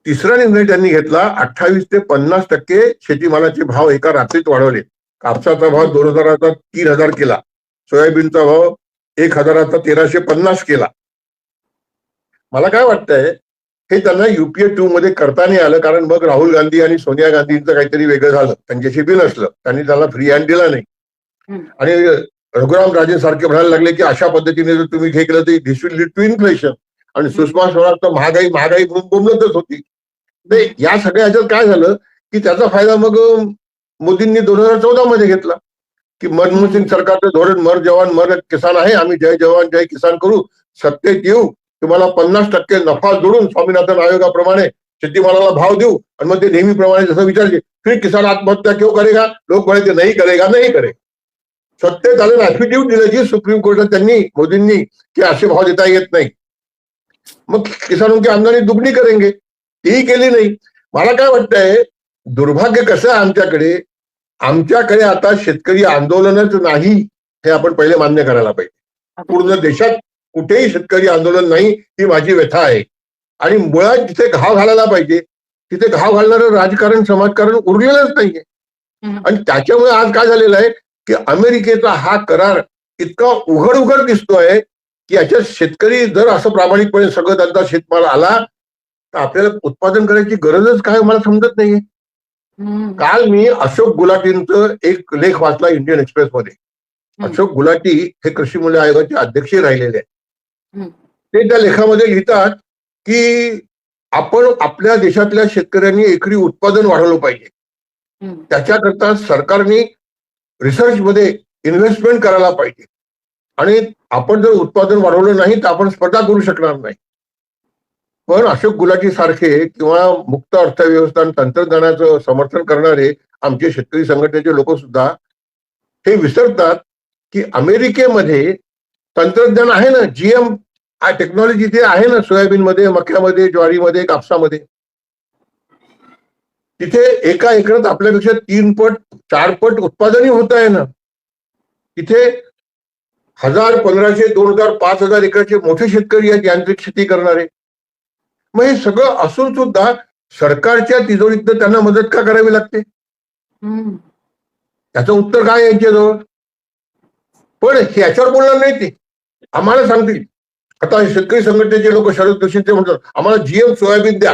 तिसरा निर्णय त्यांनी घेतला, 28 ते 50% शेतीमालाचे भाव एका रात्रीत वाढवले. कापसाचा भाव 2,000चा 3,000 केला, सोयाबीनचा भाव 1,000चा 1,350 केला. मला काय वाटतंय, हे त्यांना UPA 2 मध्ये करता नाही आलं, कारण मग राहुल गांधी आणि सोनिया गांधींचं काहीतरी वेगळं झालं, त्यांच्याशी बिल असलं, त्यांनी त्याला फ्री हँड दिला नाही. आणि रघुराम राजन सारखे म्हणायला लागले की अशा पद्धतीने जर तुम्ही हे केलं तर दिस विल लीड टू इन्फ्लेशन. आणि सुषमा स्वराज तर महागाई महागाई बोंबलतच होती. या सगळ्या ह्याच्यात काय झालं की त्याचा फायदा मग मोदींनी 2014 मध्ये घेतला की मनमोहन सिंग सरकारचं धोरण मर जवान मर किसान आहे, आम्ही जय जवान जय किसान करू, सत्तेत येऊ, तुम्हाला 50% नफा जोडून स्वामीनाथन आयोगाप्रमाणे शेतीमालाला भाव देऊ, आणि मग ते नेहमीप्रमाणे जसं विचारले फिर किसान आत्महत्या क्यों करेगा, लोक म्हणे ते नाही करेगा नाही करेगा. सत्तेत आले ऍफिडेव्हिट दिलं की सुप्रीम कोर्टात त्यांनी मोदींनी की असे भाव देता येत नाही, मग किसानों की आमदानी दुगणी करेंगे, तेही केली नाही. मला काय वाटतंय, दुर्भाग्य कसं आहे आमच्याकडे आता शेतकरी आंदोलनच नाही, हे आपण पहिले मान्य करायला पाहिजे. पूर्ण देशात कुठेही शेतकरी आंदोलन नाही, ही माझी व्यथा आहे. आणि मुळात जिथे घाव घालायला पाहिजे तिथे घाव घालणारं राजकारण समाजकारण उरलेलंच नाहीये. आणि त्याच्यामुळे आज काय झालेलं आहे की अमेरिकेचा हा करार इतका उघड उघड दिसतोय की याच्यात शेतकरी जर असं प्रामाणिकपणे सगळं त्यांचा शेतमाल आला तर आपल्याला उत्पादन करायची गरजच काय मला समजत नाहीये. काल मी अशोक गुलाटींचं एक लेख वाचला इंडियन एक्सप्रेस मध्ये. अशोक गुलाटी हे कृषी मूल्य आयोगाचे अध्यक्ष राहिलेले आहेत. ते त्या लेखामध्ये लिहितात की आपण आपल्या देशातल्या शेतकऱ्यांनी एकरी उत्पादन वाढवलं पाहिजे, त्याच्याकरता सरकारने रिसर्च मध्ये इन्व्हेस्टमेंट करायला पाहिजे. आणि आपण जर उत्पादन वाढवलं नाही तर आपण स्पर्धा करू शकणार नाही. पण अशोक गुलाटी सारखे किंवा मुक्त अर्थव्यवस्था आणि तंत्रज्ञानाचं समर्थन करणारे आमचे शेतकरी संघटनेचे लोक सुद्धा हे विसरतात की अमेरिकेमध्ये तंत्रज्ञान आहे ना, GM टेक्नॉलॉजी ते आहे ना, सोयाबीनमध्ये, मक्यामध्ये, ज्वारीमध्ये, कापसामध्ये. तिथे एका एकरात आपल्यापेक्षा 3 पट 4 पट उत्पादनही होत आहे ना. तिथे 1,000, 1,500, 2,000, 5,000 एकराचे मोठे शेतकरी आहेत यांत्रिक शेती करणारे. मग हे सगळं असून सुद्धा सरकारच्या तिजोरीतनं त्यांना मदत का करावी लागते? त्याचं उत्तर काय यांच्याजवळ? पण ह्याच्यावर बोलणार नाही ते. आम्हाला सांगतील, आता शेतकरी संघटनेचे लोक शरद जोशींचे म्हणतात आम्हाला GM सोयाबीन द्या.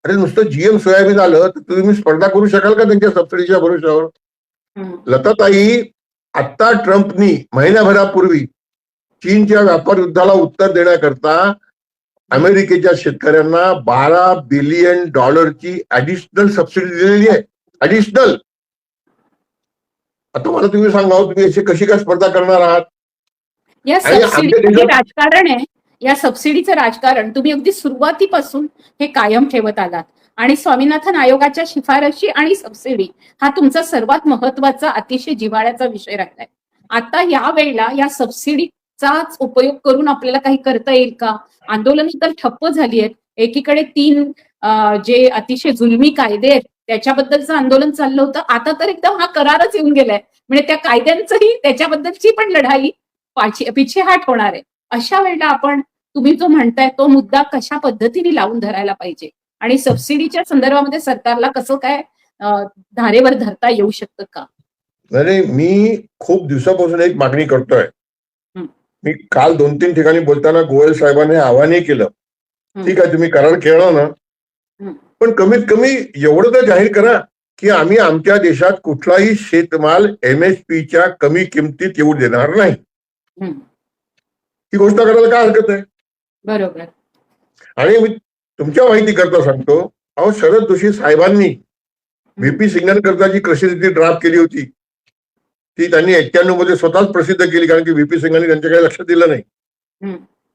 अरे नुसतं GM सोयाबीन आलं तर तुम्ही स्पर्धा करू शकाल का त्यांच्या सबसिडीच्या भरोश्यावर? लताताई, आता ट्रम्पनी महिन्याभरापूर्वी चीनच्या व्यापार युद्धाला उत्तर देण्याकरता अमेरिकेच्या शेतकऱ्यांना $12 बिलियन ऍडिशनल सबसिडी दिलेली आहे. ऍडिशनल. आता मला तुम्ही सांगा, तुम्ही याची कशी काय स्पर्धा करणार आहात? या सबसिडीचं राजकारण आहे, या सबसिडीचं राजकारण तुम्ही अगदी सुरुवातीपासून हे कायम ठेवत आलात. आणि स्वामीनाथन आयोगाच्या शिफारशी आणि सबसिडी हा तुमचा सर्वात महत्वाचा अतिशय जिव्हाळ्याचा विषय राहिलाय. आता या वेळेला या सबसिडीचाच उपयोग करून आपल्याला काही करता येईल का? आंदोलनं तर ठप्प झाली आहेत. एकीकडे 3 जे अतिशय जुलमी कायदे आहेत त्याच्याबद्दलचं आंदोलन चाललं होतं. आता तर एकदम हा करारच येऊन गेलाय, म्हणजे त्या कायद्यांचंही त्याच्याबद्दलची पण लढाई पिछेहाट होणार आहे. अशा वेळेला तुम्ही जो म्हणताय तो मुद्दा कशा पद्धतीने लावून धरायला पाहिजे आणि सबसिडीच्या संदर्भामध्ये सरकारला कसं काय धारेवर धरता येऊ शकतं का? नाही, मी खूप दिवसापासून एक मागणी करतोय. मी काल 2-3 ठिकाणी बोलताना गोयल साहेबांनी आवाहनही केलं, ठीक आहे तुम्ही करार केला ना, पण कमीत कमी एवढं तर जाहीर करा की आम्ही आमच्या देशात कुठलाही शेतमाल MSPच्या कमी किमतीत येऊ देणार नाही. ही गोष्ट करायला काय हरकत आहे? बरोबर. आणि मी तुमच्या माहिती करता सांगतो, अहो शरद जोशी साहेबांनी VP सिंगांकरता जी कृषी नीती ड्राफ्ट केली होती ती त्यांनी 91 मध्ये स्वतःच प्रसिद्ध केली, कारण की VP सिंगांनी त्यांच्याकडे लक्ष दिलं नाही.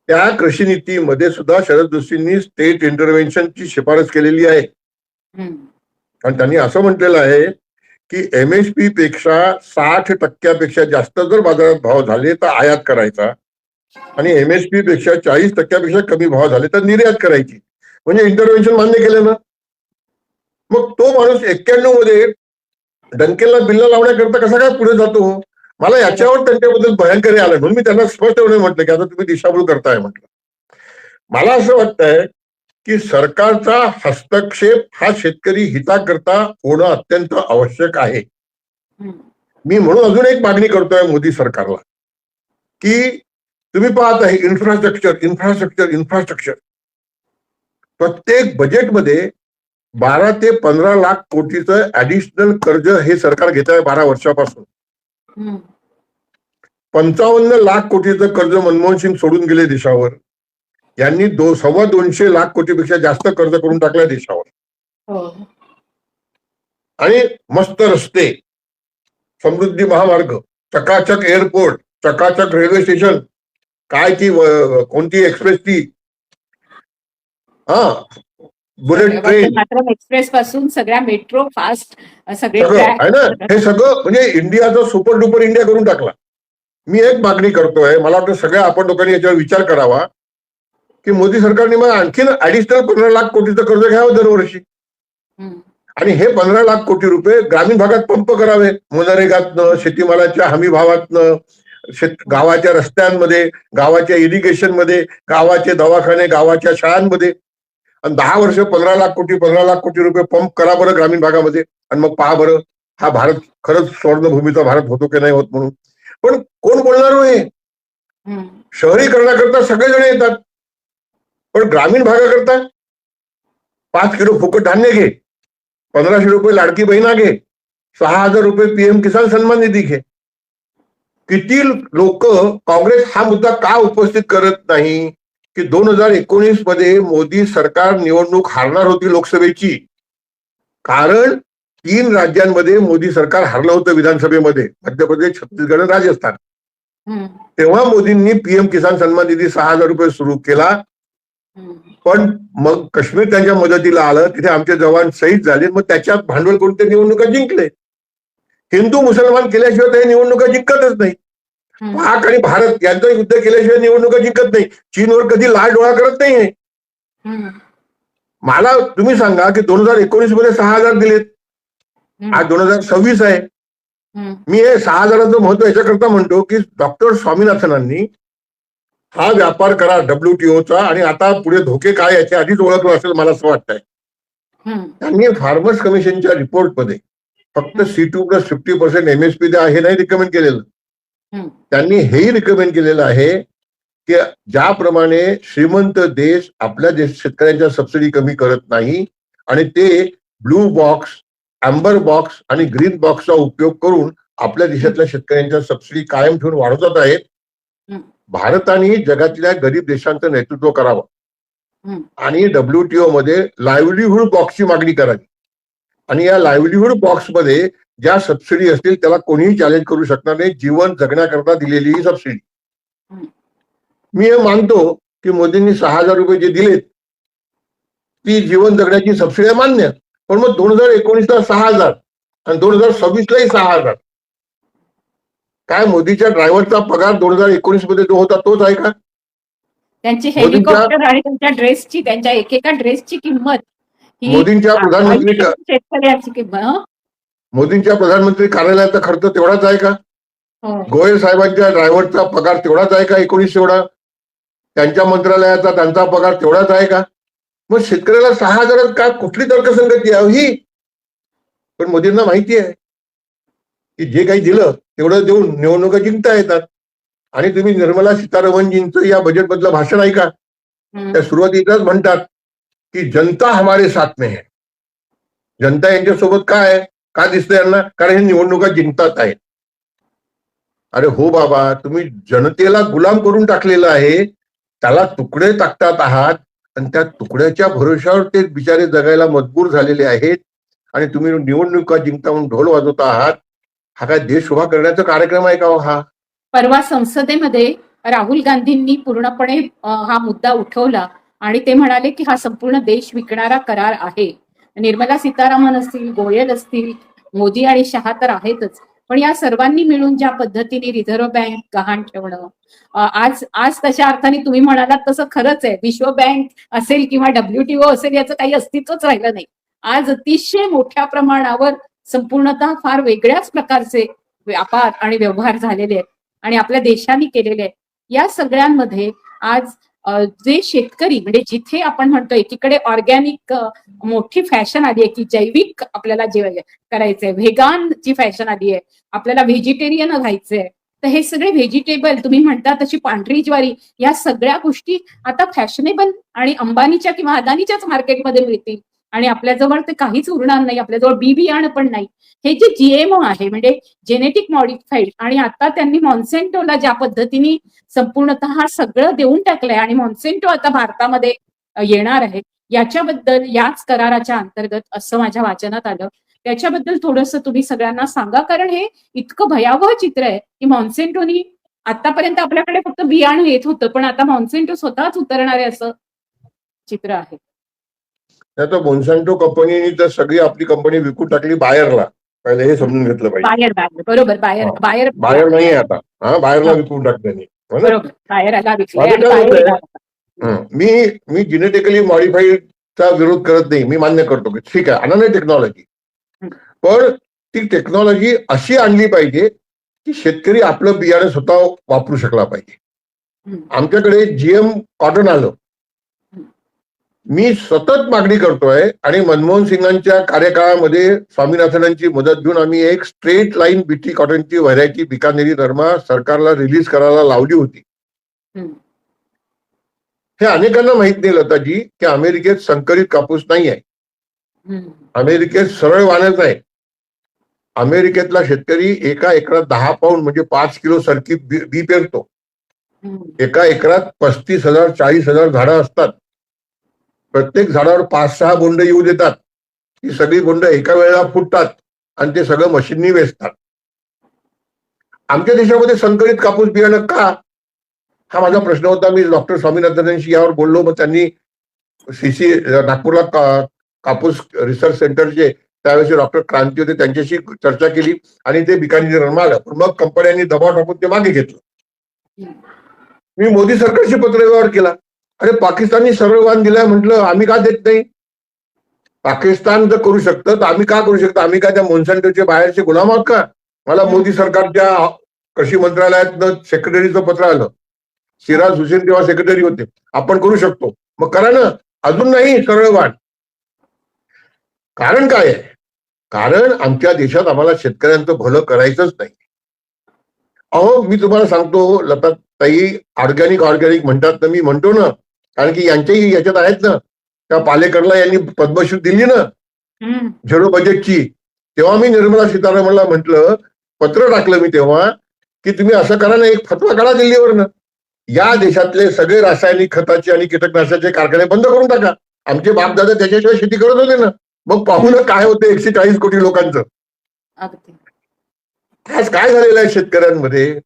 त्या कृषी नीतीमध्ये सुद्धा शरद जोशींनी स्टेट इंटरव्हेन्शनची शिफारस केलेली आहे. आणि त्यांनी असं म्हटलेलं आहे की MSP पेक्षा 60% जास्त जर बाजारात भाव झाले तर आयात करायचा आणि MSP पेक्षा 40% कमी भाव झाले तर निर्यात करायची. म्हणजे इंटरव्हेन्शन मान्य केलं ना. मग तो माणूस 91 मध्ये डंकेलला बिल्ला लावण्याकरता कसा काय पुढे जातो. मला याच्यावर त्यांच्याबद्दल भयंकर आलं म्हणून मी त्यांना स्पष्टपणे म्हटलं की आता तुम्ही दिशाभूल करताय म्हटलं. मला असं वाटतंय की सरकारचा हस्तक्षेप हा शेतकरी हिताकरता होणं अत्यंत आवश्यक आहे. मी म्हणून अजून एक मागणी करतोय मोदी सरकारला की तुम्ही पाहत आहे इन्फ्रास्ट्रक्चर प्रत्येक बजेटमध्ये 12 ते 15 लाख कोटीचं ऍडिशनल कर्ज हे सरकार घेत आहे 12 वर्षापासून. 55 लाख कोटीचं कर्ज मनमोहन सिंग सोडून गेले देशावर. यांनी 200 लाख कोटीपेक्षा जास्त कर्ज करून टाकलं देशावर. आणि मस्त रस्ते, समृद्धी महामार्ग, चकाचक एअरपोर्ट, चकाचक रेल्वे स्टेशन, काय ती कोणती एक्सप्रेस ती बुलेट ट्रेन एक्सप्रेस पासून सगळ्या मेट्रो फास्ट सगळे आहे ना. हे सगळं म्हणजे इंडियाचा सुपर डुपर इंडिया करून टाकला. मी एक मागणी करतोय, मला वाटतं सगळ्या आपण लोकांनी याच्यावर विचार करावा की मोदी सरकारने मग आणखीन ऍडिशनल 15 लाख कोटीचं कर्ज घ्यावं दरवर्षी. आणि हे 15 लाख कोटी रुपये ग्रामीण भागात पंप करावे, मनरेगातनं, शेतीमालाच्या हमी भावातनं, गावाच्या रस्त्यांमध्ये, गावाच्या इरिगेशन मध्ये, गावाचे दवाखाने, गावाच्या शाळांमध्ये. आणि 10 वर्ष 15 लाख कोटी रुपये पंप करा बरं ग्रामीण भागामध्ये. आणि मग पहा बरं हा भारत खरंच स्वर्णभूमीचा भारत होतो की नाही होत म्हणून. पण कोण बोलणार हो हे. शहरीकरणाकरता सगळेजण येतात, पण ग्रामीण भागाकरता 5 किलो फुकट धान्य घे, 1500 रुपये लाडकी बहिणा घे, 6000 रुपये PM किसान सन्मान निधी घे. किती लोक काँग्रेस हा मुद्दा का उपस्थित करत नाही की 2019 मध्ये मोदी सरकार निवडणूक हारणार होती लोकसभेची, कारण 3 राज्यांमध्ये मोदी सरकार हरलं होतं विधानसभेमध्ये, मध्य प्रदेश, छत्तीसगड आणि राजस्थान. तेव्हा मोदींनी PM किसान सन्मान निधी 6000 रुपये सुरू केला. पण मग काश्मीर त्यांच्या मदतीला आलं, तिथे आमचे जवान शहीद झाले, मग त्याच्यात भांडवल करून ते निवडणुका जिंकले. हिंदू मुसलमान केल्याशिवाय ते निवडणुका जिंकतच नाही. पाक आणि भारत यांचं युद्ध केल्याशिवाय निवडणुका जिंकत नाही. चीनवर कधी लाल डोळा करत नाहीये. मला तुम्ही सांगा की 2019 मध्ये 6000 दिलेत, आज 2026 आहे. मी हे 6000चं महत्व याच्याकरता म्हणतो की डॉक्टर स्वामीनाथनांनी हा व्यापार करा WTOचा, आणि आता पुढे धोके काय याची आधीच ओळखलं असेल मला असं वाटतंय. त्यांनी फार्मर्स कमिशनच्या रिपोर्टमध्ये फक्त C2+50% MSP द्या हे नाही रिकमेंड केलेलं. त्यांनी हेही रिकमेंड केलेलं आहे की ज्याप्रमाणे श्रीमंत देश आपल्या शेतकऱ्यांच्या सबसिडी कमी करत नाही आणि ते ब्लू बॉक्स, अँबर बॉक्स आणि ग्रीन बॉक्सचा उपयोग करून आपल्या देशातल्या शेतकऱ्यांच्या सबसिडी कायम ठेवून वाढवत आहेत. भारताने जगातल्या गरीब देशांचं नेतृत्व करावं आणि WTO मध्ये लाईव्हलीहूड बॉक्सची मागणी करावी. आणि या लाईव्हलीहूड बॉक्समध्ये ज्या सबसिडी असतील त्याला कोणीही चॅलेंज करू शकणार नाही, जीवन जगण्याकरता दिलेली ही सबसिडी. मी हे मानतो की मोदींनी 6000 रुपये जे दिलेत ती जीवन जगण्याची सबसिडी मान्य, पण मग 2019ला 6000 आणि 2026लाही 6000. काय मोदीच्या ड्रायव्हरचा पगार 2019 मध्ये जो होता तोच आहे का? त्यांची हेलिकॉप्टर आणि त्यांच्या ड्रेसची, त्यांच्या एकेका ड्रेसची किंमत ही मोदींच्या प्रधानमंत्री शेतकऱ्याची किंमत, मोदींच्या प्रधानमंत्री कार्यालयाचा खर्च तेवढाच आहे का? गोयल साहेबांच्या ड्रायव्हरचा पगार तेवढाच आहे का 19 एवढा? त्यांच्या मंत्रालयाचा त्यांचा पगार तेवढाच आहे का? मग शेतकऱ्याला 6000 का कुठली तर्कसंगती आहे ही? पण मोदींना माहिती आहे की जे काही दिलं तेवढं देऊन निवडणुका जिंकता येतात. आणि तुम्ही निर्मला सीतारामनजींचं या बजेटमधलं भाषण ऐका, त्या सुरुवातीलाच म्हणतात की जनता हमारे साथ में है. जनता यांच्यासोबत काय आहे, का दिसतं यांना? कारण हे निवडणुका जिंकतात आहेत. अरे हो बाबा, तुम्ही जनतेला गुलाम करून टाकलेलं आहे, त्याला तुकडे टाकतात आहात आणि त्या तुकड्याच्या भरोशावर ते बिचारे जगायला मजबूर झालेले आहेत. आणि तुम्ही निवडणुका जिंकता म्हणून ढोल वाजवता आहात. हा काय देश उभा करण्याचा कार्यक्रम आहे का हो हा? परवा संसदेमध्ये राहुल गांधींनी पूर्णपणे हा मुद्दा उठवला आणि ते म्हणाले की हा संपूर्ण देश विकणारा करार आहे. निर्मला सीतारामन असतील, गोयल असतील, मोदी आणि शहा तर आहेतच, पण या सर्वांनी मिळून ज्या पद्धतीने रिझर्व्ह बँक गहाण ठेवणं, आज आज तशा अर्थाने तुम्ही म्हणालात तसं खरंच आहे. विश्व बँक असेल किंवा WTO असेल याचं काही अस्तित्वच राहिलं नाही. आज अतिशय मोठ्या प्रमाणावर संपूर्णतः फार वेगळ्याच प्रकारचे व्यापार आणि व्यवहार झालेले आहेत आणि आपल्या देशाने केलेले आहेत. या सगळ्यांमध्ये आज जे शेतकरी म्हणजे जिथे आपण म्हणतो एकीकडे ऑर्गॅनिक मोठी फॅशन आली आहे की जैविक आपल्याला जे करायचंय, व्हेगानची फॅशन आली आहे, आपल्याला व्हेजिटेरियन व्हायचंय, तर हे सगळे व्हेजिटेबल तुम्ही म्हणता तशी पांढरी ज्वारी या सगळ्या गोष्टी आता फॅशनेबल आणि अंबानीच्या किंवा अदानीच्याच मार्केटमध्ये मिळतील आणि आपल्याजवळ ते काहीच उरणार नाही. आपल्याजवळ बी बियाणं पण नाही. हे जे GMO आहे म्हणजे जेनेटिक मॉडिफाईड आणि आता त्यांनी मॉन्सेंटोला ज्या पद्धतीने संपूर्णतः सगळं देऊन टाकलंय आणि मॉन्सेंटो आता भारतामध्ये येणार आहे, याच्याबद्दल याच कराराच्या अंतर्गत असं माझ्या वाचनात आलं. त्याच्याबद्दल थोडंसं तुम्ही सगळ्यांना सांगा, कारण हे इतकं भयावह चित्र आहे की मॉन्सेंटोनी आतापर्यंत आपल्याकडे फक्त बियाणं येत होतं, पण आता मॉन्सेंटो स्वतःच उतरणार आहे असं चित्र आहे. तर मॉन्सॅन्टो कंपनीने तर सगळी आपली कंपनी विकून टाकली बायरला. पहिले हे समजून घेतलं पाहिजे. बायर बरोबर, बायर बायर नाही आता, बायरला विकून टाकल्याने. बरोबर, बायरला विकलंय आणि माझं काय बायर होतंय, मी जेनेटिकली मॉडिफाईडचा विरोध करत नाही. मी मान्य करतो की ठीक आहे, आणा टेक्नॉलॉजी, पण ती टेक्नॉलॉजी अशी आणली पाहिजे की शेतकरी आपलं बियाणं स्वतः वापरू शकला पाहिजे. आमच्याकडे GM कॉटन आलं. मी सतत मागणी करतोय आणि मनमोहन सिंगांच्या कार्यकाळामध्ये स्वामीनाथनांची मदत घेऊन आम्ही एक straight line BT कॉटनची variety Bikaneri Darma सरकारला रिलीज करायला लावली होती. हे अनेकांना माहित नाही लताजी की अमेरिकेत संकरित कापूस नाही आहे. अमेरिकेत सरळ वाणच आहे. अमेरिकेतला शेतकरी एका एकरात 10 पाऊंड म्हणजे 5 किलो सरकी बी पेरतो. एका एकरात 35,000 40,000 झाडं असतात. प्रत्येक झाडावर 5-6 बोंड येऊ देतात. ही सगळी बोंड एका वेळेला फुटतात आणि ते सगळं मशीननी वेचतात. आमच्या देशामध्ये संकरित कापूस बियाणं का, हा माझा प्रश्न होता. मी डॉक्टर स्वामीनाथनशी यावर बोललो. मग त्यांनी नागपूरला कापूस रिसर्च सेंटरचे त्यावेळेस डॉक्टर क्रांती होते, त्यांच्याशी चर्चा केली आणि ते बिकानेर आलं. पण मग कंपन्यांनी दबाव टाकून ते मागे घेतलं. मी मोदी सरकारशी पत्रव्यवहार केला. अरे पाकिस्ताननी सरळ वाण दिलाय, म्हटलं आम्ही का देत नाही? पाकिस्तान जर करू शकतं तर आम्ही का करू शकतो? आम्ही काय त्या मॉन्सॅन्टोचे बाहेरचे गुलाम आहोत का? मला मोदी सरकारच्या कृषी मंत्रालयातनं सेक्रेटरीचं पत्र आलं. सिराज हुसेन तेव्हा सेक्रेटरी होते. आपण करू शकतो, मग करा ना. अजून नाही सरळ वाण. कारण काय आहे? कारण आमच्या देशात आम्हाला शेतकऱ्यांचं भलं करायचंच नाही. अहो मी तुम्हाला सांगतो लता ताई, ऑर्गॅनिक म्हणतात ना, मी म्हणतो ना, कारण की यांच्याही याच्यात आहेत ना. त्या पालेकरला यांनी पद्मश्री दिली ना झिरो बजेटची. तेव्हा मी निर्मला सीतारामनला म्हटलं, पत्र टाकलं मी तेव्हा, की तुम्ही असं करा ना, एक फतवा काढा दिल्लीवरनं, या देशातले सगळे रासायनिक खताचे आणि कीटकनाशकाचे कारखाने बंद करून टाका. आमचे बापदादा त्याच्याशिवाय शेती करत होते ना. मग पाहू ना काय होतं 140 कोटी लोकांचं. आज काय झालेलं आहे शेतकऱ्यांमध्ये?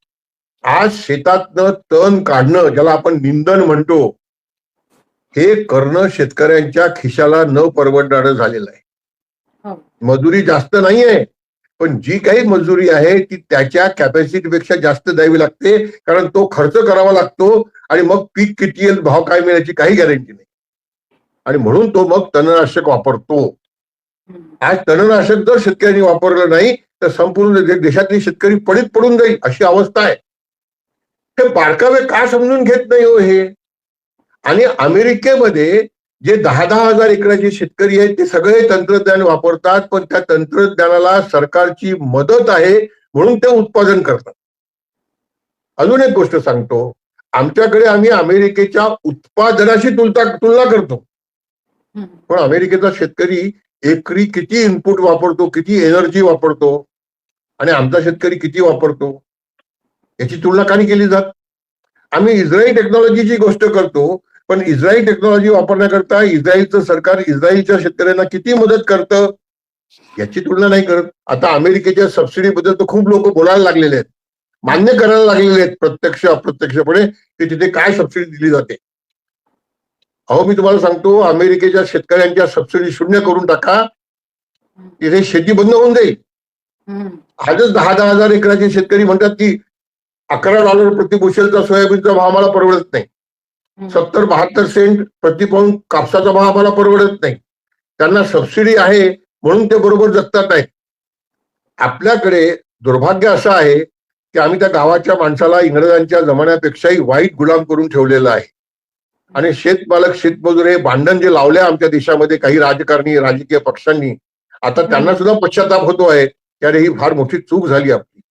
आज शेतातनं तण काढणं, ज्याला आपण निंदन म्हणतो, हे करणं शेतकऱ्यांच्या खिशाला न परवडणारं झालेलं आहे. मजुरी जास्त नाहीये, पण जी काही मजुरी आहे ती त्याच्या कॅपॅसिटीपेक्षा जास्त द्यावी लागते, कारण तो खर्च करावा लागतो आणि मग पीक किती येईल, भाव काय मिळायची काही गॅरंटी नाही. आणि म्हणून तो मग तणनाशक वापरतो. आज तणनाशक जर शेतकऱ्यांनी वापरलं नाही तर संपूर्ण देशातली शेतकरी पडीत पडून जाईल, अशी अवस्था आहे. हे बारकावे का समजून घेत नाही हो हे? आणि अमेरिकेमध्ये जे 10-10 हजार एकराचे शेतकरी आहेत ते सगळे तंत्रज्ञान वापरतात, पण त्या तंत्रज्ञानाला सरकारची मदत आहे म्हणून ते उत्पादन करतात. अजून एक गोष्ट सांगतो, आमच्याकडे आम्ही अमेरिकेच्या उत्पादनाशी तुलना करतो, पण अमेरिकेचा शेतकरी एकरी किती इनपुट वापरतो, किती एनर्जी वापरतो, आणि आमचा शेतकरी किती वापरतो, याची तुलना का नाही केली जात? आम्ही इस्रायल टेक्नॉलॉजीची गोष्ट करतो, पण इस्रायल टेक्नॉलॉजी वापरण्याकरता इस्रायलचं सरकार इस्रायलच्या शेतकऱ्यांना किती मदत करतं, याची तुलना नाही करत. आता अमेरिकेच्या सबसिडीबद्दल तर खूप लोक बोलायला लागलेले आहेत, मान्य करायला लागलेले आहेत प्रत्यक्ष अप्रत्यक्षपणे की तिथे काय सबसिडी दिली जाते. अहो मी तुम्हाला सांगतो, अमेरिकेच्या शेतकऱ्यांच्या सबसिडी शून्य करून टाका, तिथे शेती बंद होऊन जाईल. हम्म. आजच 10,000 एकराचे शेतकरी म्हणतात की $11 प्रति बुशेलचा सोयाबीनचा भाव आम्हाला परवडत नाही, हम्म. 70-72 सेंट प्रति पाऊंड कापसाचा भाव आम्हाला परवडत नाही. त्यांना सबसिडी आहे म्हणून ते बरोबर जगतात आहेत. आपल्याकडे दुर्भाग्य असं आहे की आम्ही त्या गावाच्या माणसाला इंग्रजांच्या जमान्यापेक्षाही वाईट गुलाम करून ठेवलेला आहे. आणि शेतमालक शेतमजूर हे भांडण जे लावले आमच्या देशामध्ये काही राजकारणी राजकीय पक्षांनी, आता त्यांना सुद्धा पश्चाताप होतो आहे की अरे ही फार मोठी चूक झाली आपली.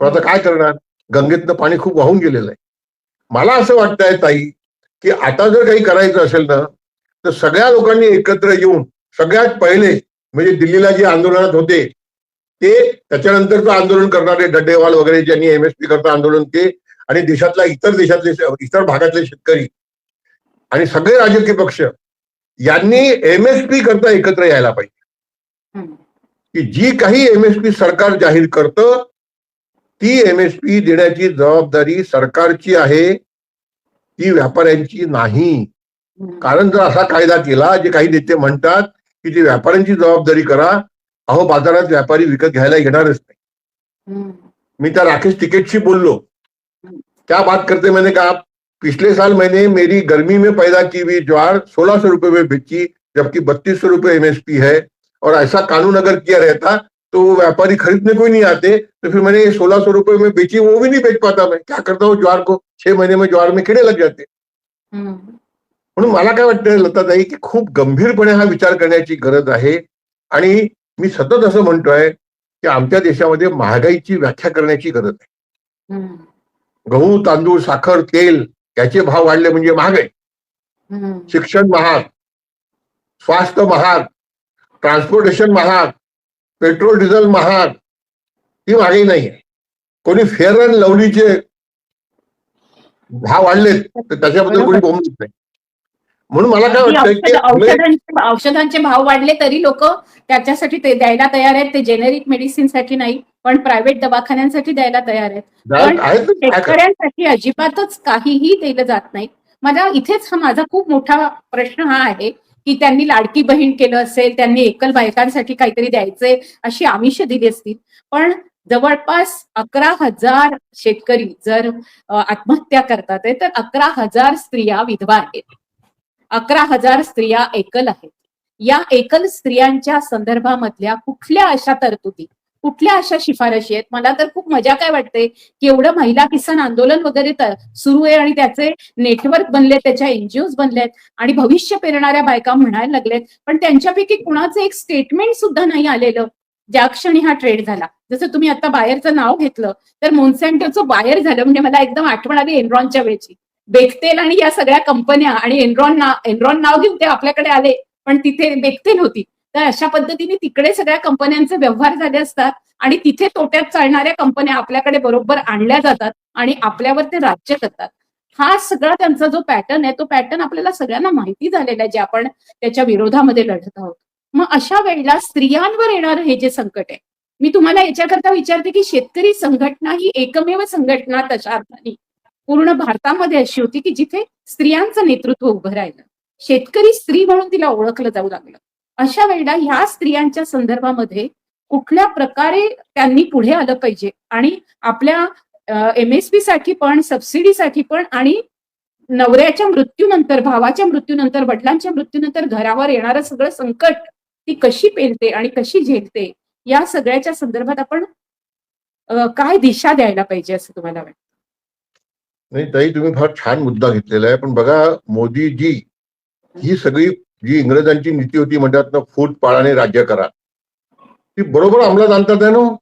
पण आता काय करणार, गंगेतनं पाणी खूप वाहून गेलेलं आहे. मला असं वाटतंय ताई की आता जर काही करायचं असेल ना तर सगळ्या लोकांनी एकत्र येऊन सगळ्यात पहिले म्हणजे दिल्लीला जे आंदोलनात होते ते, त्याच्यानंतरचं आंदोलन करणारे डड्डेवाल वगैरे ज्यांनी एमएसपी करता आंदोलन ते, आणि देशातल्या इतर भागातले शेतकरी आणि सगळे राजकीय पक्ष यांनी एमएसपी करता एकत्र यायला पाहिजे. हम्म. की जी काही एमएसपी सरकार जाहीर करतं ती एमएसपी देण्याची जबाबदारी सरकारची आहे, ती व्यापाऱ्यांची नाही. हम्म. कारण जर असा कायदा केला, जे काही नेते म्हणतात की ती व्यापाऱ्यांची जबाबदारी करा, अहो बाजारात व्यापारी विकत घ्यायला येणारच नाही. हम्म. मी त्या राकेश टिकेटशी बोललो, क्या बात करते मैंने कहा पिछले साल मैंने मेरी गर्मी में पैदा की हुई ज्वार 1600 रुपए में बेची जबकि 3200 रुपए एमएसपी है, और ऐसा कानून अगर किया रहता तो वो व्यापारी खरीदने कोई नहीं आते, तो फिर मैंने 1600 रुपए में बेची, वो भी नहीं बेच पाता. मैं क्या करता हूँ ज्वार को, 6 महीने में ज्वार में कीड़े लग जाते. हम्म. म्हणून मला काय वाटतं लताताई की खूप गंभीरपणे हा विचार करण्याची गरज आहे. आणि मी सतत असं म्हणतोय की आमच्या देशामध्ये महागाईची व्याख्या करण्याची गरज आहे. हम्म. गहू तांदूळ साखर तेल याचे भाव वाढले म्हणजे महागाई. हम्म. शिक्षण महाग, स्वास्थ्य महाग, ट्रान्सपोर्टेशन महाग, पेट्रोल डिझेल महाग, ही महागाई नाही आहे. कोणी फेअर अँड लवलीचे भाव वाढलेत तर त्याच्याबद्दल कोणी बोलत नाही. म्हणून मला काय वाटतं की औषधांचे भाव वाढले तरी लोक त्याच्यासाठी ते द्यायला तयार आहेत. ते जेनेरिक मेडिसिनसाठी नाही पण प्रायव्हेट दवाखान्यांसाठी द्यायला तयार आहेत. पण शेतकऱ्यांसाठी अजिबातच काहीही दिलं जात नाही. मला इथेच माझा खूप मोठा प्रश्न हा आहे की त्यांनी लाडकी बहीण केलं असेल, त्यांनी एकल बायकांसाठी काहीतरी द्यायचंय अशी आमिष दिली असतील, पण जवळपास 11,000 शेतकरी जर आत्महत्या करतात आहे तर 11,000 स्त्रिया विधवा आहेत, 11,000 स्त्रिया एकल आहेत. या एकल स्त्रियांच्या संदर्भामधल्या कुठल्या अशा तरतुदी, कुठल्या अशा शिफारशी आहेत? मला तर खूप मजा काय वाटते की एवढं महिला किसान आंदोलन वगैरे सुरू आहे आणि त्याचे नेटवर्क बनले, त्याच्या एनजीओज बनलेत आणि भविष्य पेरणाऱ्या बायका म्हणायला लागलेत, पण त्यांच्यापैकी कुणाचं एक स्टेटमेंट सुद्धा नाही आलेलं ज्या क्षणी हा ट्रेड झाला. जसं तुम्ही आता बायरचं नाव घेतलं तर मोन्सॅन्टोचं बायर झालं म्हणजे मला एकदम आठवण आली एनरॉनच्या वेळची. बेक्तेल आणि या सगळ्या कंपन्या आणि एनरॉन नाव घेऊन ते आपल्याकडे आले पण तिथे बेक्तेल होती. तर अशा पद्धतीने तिकडे सगळ्या कंपन्यांचे व्यवहार झाले असतात आणि तिथे तोट्यात चालणाऱ्या कंपन्या आपल्याकडे बरोबर आणल्या जातात आणि आपल्यावर ते राज्य करतात. हा सगळा त्यांचा जो पॅटर्न आहे तो पॅटर्न आपल्याला सगळ्यांना माहिती झालेला आहे जे आपण त्याच्या विरोधामध्ये लढत आहोत. मग अशा वेळेला स्त्रियांवर येणारं हे जे संकट आहे, मी तुम्हाला याच्याकरता विचारते की शेतकरी संघटना ही एकमेव संघटना तशा अर्थाने पूर्ण भारतामध्ये अशी होती की जिथे स्त्रियांचं नेतृत्व उभं राहिलं, शेतकरी स्त्री म्हणून तिला ओळखलं जाऊ लागलं. अशा वेळेला ह्या स्त्रियांच्या संदर्भामध्ये कुठल्या प्रकारे त्यांनी पुढे आलं पाहिजे आणि आपल्या एमएसपी साठी पण, सबसिडीसाठी पण आणि नवऱ्याच्या मृत्यूनंतर, भावाच्या मृत्यूनंतर, वडिलांच्या मृत्यूनंतर घरावर येणारं सगळं संकट ती कशी पेलते आणि कशी झेलते, या सगळ्याच्या संदर्भात आपण काय दिशा द्यायला पाहिजे असं तुम्हाला वाटतं? नाही ताई, तुम्ही फार छान मुद्दा घेतलेला आहे. पण बघा मोदीजी ही सगळी जी इंग्रजांची नीती होती म्हणतात ना, फूट पाळाने राज्य करा, ती बरोबर अंमलात आणतात आहे ना.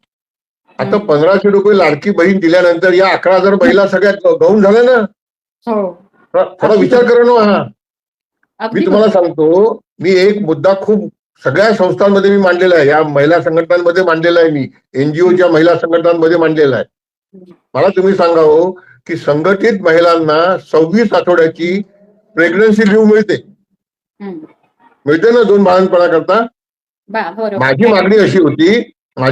आता 1500 रुपये लाडकी बहीण दिल्यानंतर या 11,000 महिला सगळ्यात गौण झाल्या ना. थोडा विचार करा ना. हा मी तुम्हाला सांगतो, मी एक मुद्दा खूप सगळ्या संस्थांमध्ये मी मांडलेला आहे, या महिला संघटनांमध्ये मांडलेला आहे, मी एनजीओच्या महिला संघटनांमध्ये मांडलेला आहे. मला तुम्ही सांगा हो की संघटित महिलांना 26 आठवड्याची प्रेग्नन्सी लिव्ह मिळते ना 2 बाळंतपणा करता. माझी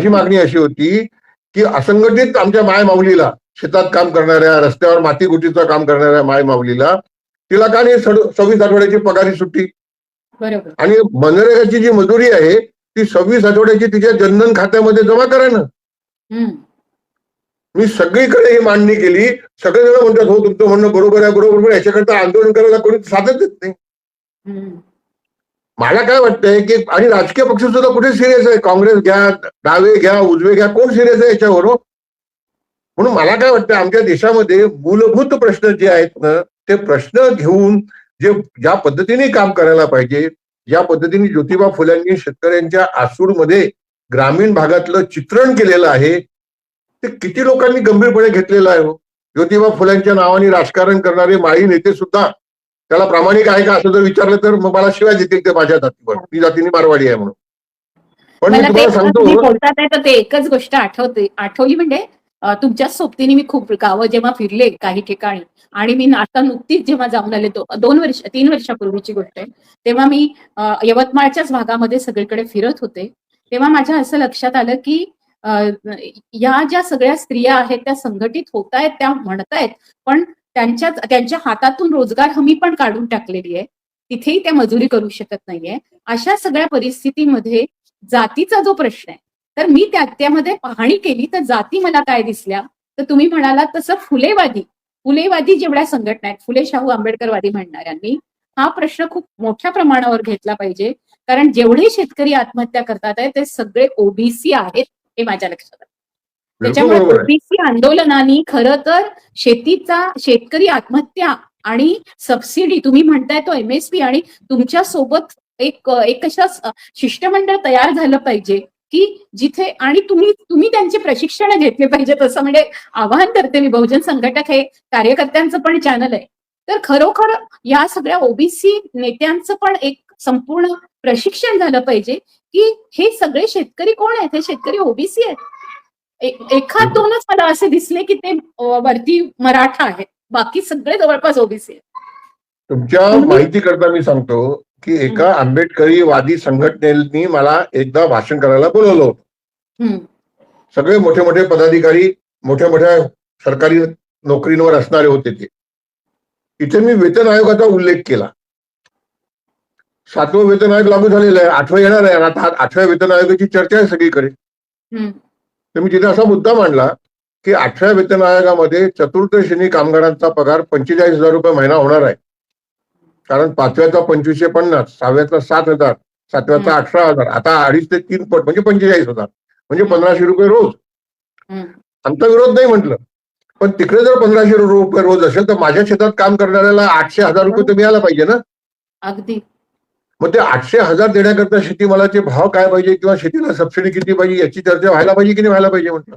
मागणी अशी होती की असंघटित आमच्या माय माऊलीला, शेतात काम करणाऱ्या, रस्त्यावर माती गुटीचं काम करणाऱ्या माय माऊलीला, तिला का नाही 26 आठवड्याची पगारी सुट्टी? आणि मनरेगाची जी मजुरी आहे ती 26 आठवड्याची तिच्या जनधन खात्यामध्ये जमा करा ना. हम्म. मी सगळीकडे ही मांडणी केली. सगळेजण म्हणतात हो तुमचं म्हणणं बरोबर आहे बरोबर, याच्याकरता आंदोलन करायला कोणी साधत येत नाही. हम्म. मला काय वाटतंय की आणि राजकीय पक्ष सुद्धा कुठे सिरियस आहे? काँग्रेस घ्या, डावे घ्या, उजवे घ्या, कोण सिरियस आहे याच्यावर हो? म्हणून मला काय वाटतं आमच्या देशामध्ये मूलभूत प्रश्न जे आहेत ना ते प्रश्न घेऊन ज्या पद्धतीने काम करायला पाहिजे, ज्या पद्धतीने ज्योतिबा फुल्यांनी शेतकऱ्यांच्या आसूडमध्ये ग्रामीण भागातलं चित्रण केलेलं आहे ते किती लोकांनी गंभीरपणे घेतलेलं आहे हो. ज्योतिबा फुल्यांच्या नावाने राजकारण करणारे माळी नेते सुद्धा त्याला प्रामाणिक आहे का असं जर विचारलं तर मग मला शिवाय देतील ते माझ्या जातीवर, ती जातीने मारवाडी आहे म्हणून. पण मी मला ते तुम्हाला सांगतो तुम्ही बोलतात आहे तर ते एकच गोष्ट आठवली म्हणजे तुमच्या सोबतीने मी खूप गावं जेव्हा फिरले काही ठिकाणी आणि मी आता नुकतीच जेव्हा जाऊन आले 3 वर्षापूर्वीची गोष्ट आहे, तेव्हा मी यवतमाळच्याच भागामध्ये सगळीकडे फिरत होते. तेव्हा माझ्या असं लक्षात आलं की या ज्या सगळ्या स्त्रिया आहेत त्या संघटित होत आहेत, त्या म्हणतायत, पण त्यांच्या हातातून रोजगार हमी पण काढून टाकलेली आहे. तिथेही त्या मजुरी करू शकत नाहीये. अशा सगळ्या परिस्थितीमध्ये जातीचा जो प्रश्न आहे तर मी त्यामध्ये पाहणी केली तर जाती मला काय दिसल्या तर तुम्ही म्हणालात तसं फुलेवादी जेवढ्या संघटना आहेत, फुले शाहू आंबेडकरवादी म्हणणाऱ्यांनी हा प्रश्न खूप मोठ्या प्रमाणावर घेतला पाहिजे. कारण जेवढे शेतकरी आत्महत्या करतात आहे ते सगळे ओबीसी आहेत हे माझ्या लक्षात आलं. त्याच्यामुळे ओबीसी आंदोलनाने खरं तर शेतकरी आत्महत्या आणि सबसिडी तुम्ही म्हणताय तो एमएसपी आणि तुमच्या सोबत एक अशा शिष्टमंडळ तयार झालं पाहिजे की जिथे आणि तुम्ही त्यांचे प्रशिक्षण घेतले पाहिजे. तसं म्हणजे आवाहन करते मी. बहुजन संघटक हे कार्यकर्त्यांचं पण चॅनल आहे तर खरोखर या सगळ्या ओबीसी नेत्यांचं पण एक संपूर्ण प्रशिक्षण झालं पाहिजे की हे सगळे शेतकरी कोण आहेत, हे शेतकरी ओबीसी आहेत. एखाद दोनच मला असे दिसले की ते वरती मराठा आहेत, बाकी सगळे जवळपास ओबीसी आहेत. तुमच्या माहिती करता मी सांगतो की एका आंबेडकरीवादी संघटनेनी मला एकदा भाषण करायला बोलवलं होतं. सगळे मोठे मोठे पदाधिकारी मोठ्या मोठ्या सरकारी नोकरींवर असणारे होते ते. इथे मी वेतन आयोगाचा उल्लेख केला. 7वं वेतन आयोग लागू झालेलं आहे, 8वं येणार आहे. आता 8व्या वेतन आयोगाची चर्चा आहे सगळीकडे. तर मी तिथे असा मुद्दा मांडला की 8व्या वेतन आयोगामध्ये चतुर्थ श्रेणी कामगारांचा पगार 45,000 रुपये महिना होणार आहे. कारण 5व्याचा 2550, 6व्याचा 7,000, 7व्याचा 18,000, आता 2.5 ते 3 पट म्हणजे 45,000 म्हणजे 1,500 रुपये रोज. आमचा विरोध नाही म्हटलं, पण तिकडे जर 1,500 रुपये रोज असेल तर माझ्या शेतात काम करणाऱ्याला 800,000 रुपये तर मिळायला पाहिजे ना. अगदी. मग ते 800,000 देण्याकरता शेतीमालाचे भाव काय पाहिजे किंवा शेतीला सबसिडी किती पाहिजे याची चर्चा व्हायला पाहिजे की नाही व्हायला पाहिजे म्हटलं.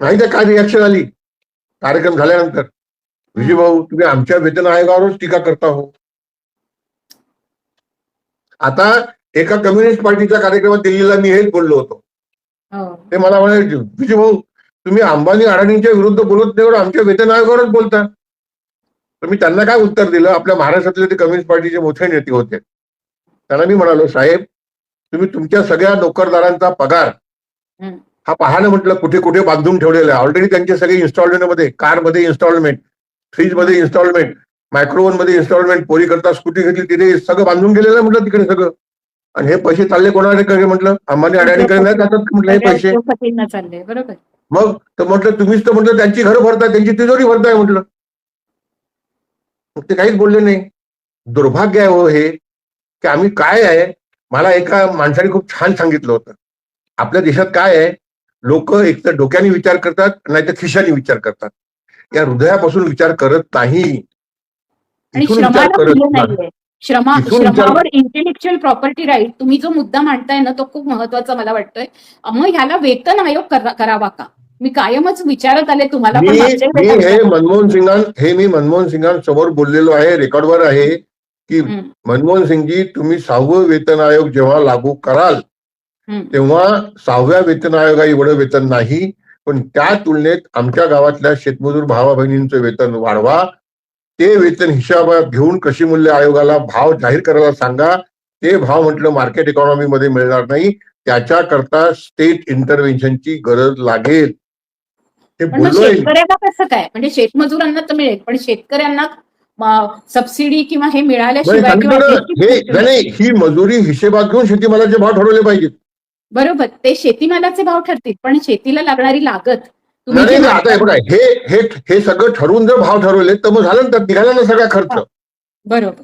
माहिती आहे काय रिॲक्शन आली कार्यक्रम झाल्यानंतर? विजय भाऊ तुम्ही आमच्या वेतन आयोगावरच टीका करता हो. आता एका कम्युनिस्ट पार्टीच्या कार्यक्रमात दिल्लीला मी हेच बोललो होतो. ते मला म्हणाले विजय भाऊ तुम्ही अंबानी अडाणींच्या विरुद्ध बोलत नाही आमच्या वेतन आयोगावरच बोलता. तर मी त्यांना काय उत्तर दिलं, आपल्या महाराष्ट्रातले ते कम्युनिस्ट पार्टीचे मोठे नेते होते, त्यांना मी म्हणालो साहेब तुम्ही तुमच्या सगळ्या नोकरदारांचा पगार हा पाहणं म्हटलं कुठे कुठे बांधून ठेवलेला आहे. ऑलरेडी त्यांचे सगळे इन्स्टॉलमेंटमध्ये, कारमध्ये इन्स्टॉलमेंट, फ्रीजमध्ये इन्स्टॉलमेंट, मायक्रोवन मध्ये इन्स्टॉलमेंट, पोरी करता स्कूटी घेतली तिथे सगळं बांधून गेलेलं आहे म्हटलं तिकडे सगळं. आणि हे पैसे चालले कोणाकडे म्हटलं? अंबानी अडाणीकडे नाही जातात म्हटलं हे पैसे. बरोबर. मग तर म्हटलं तुम्हीच तर म्हटलं त्यांची घरं भरताय, त्यांची तिजोरी भरताय म्हटलं. मग ते काहीच बोलले नाही. दुर्भाग्य आहे हो हे की आम्ही काय आहे. मला एका माणसाने खूप छान सांगितलं होतं, आपल्या देशात काय आहे, लोक एक तर डोक्याने विचार करतात नाही तर खिशाने विचार करतात, या हृदयापासून विचार करत नाही. श्रमावर इंटेलेक्च्युअल प्रॉपर्टी राईट तुम्ही जो मुद्दा मांडताय ना तो खूप महत्वाचा मला वाटतोय. मग ह्याला वेतन आयोग करावा का? मी कायमच विचारत आले तुम्हाला. हे मनमोहन सिंगांसमोर बोललेलो आहे, रेकॉर्डवर आहे की मनमोहन सिंगजी तुम्ही 6वं वेतन आयोग जेव्हा लागू कराल तेव्हा 6व्या वेतन आयोगा एवढं वेतन नाही, पण त्या तुलनेत आमच्या गावातल्या शेतमजूर भावा बहिणींचं वेतन वाढवा. ते वेतन हिशाबात घेऊन कृषी मूल्य आयोगाला भाव जाहीर करायला सांगा. ते भाव म्हटलं मार्केट इकॉनॉमीमध्ये मिळणार नाही, त्याच्याकरता स्टेट इंटरव्हेन्शनची गरज लागेल. शेतकऱ्यांना कसं काय? म्हणजे शेतमजुरांना तर मिळेल पण शेतकऱ्यांना सबसिडी किंवा हे नाही मिळाल्याशिवाय सांगतो किंवा ना, अपेक्षित हे नसतं. नाही, ही मजुरी हिशेबात घेऊन शेतीमालाचे भाव ठरवले पाहिजेत. बरोबर, ते शेतीमालाचे भाव ठरतील, पण शेतीला लागणारी लागत तुम्ही नाही जे नाही, आता हे बघा, म्हणता हे हे हे सगळं ठरवून जर भाव ठरवले तर मग झालं ना, त्यात निघाला ना सगळा खर्च, बरोबर.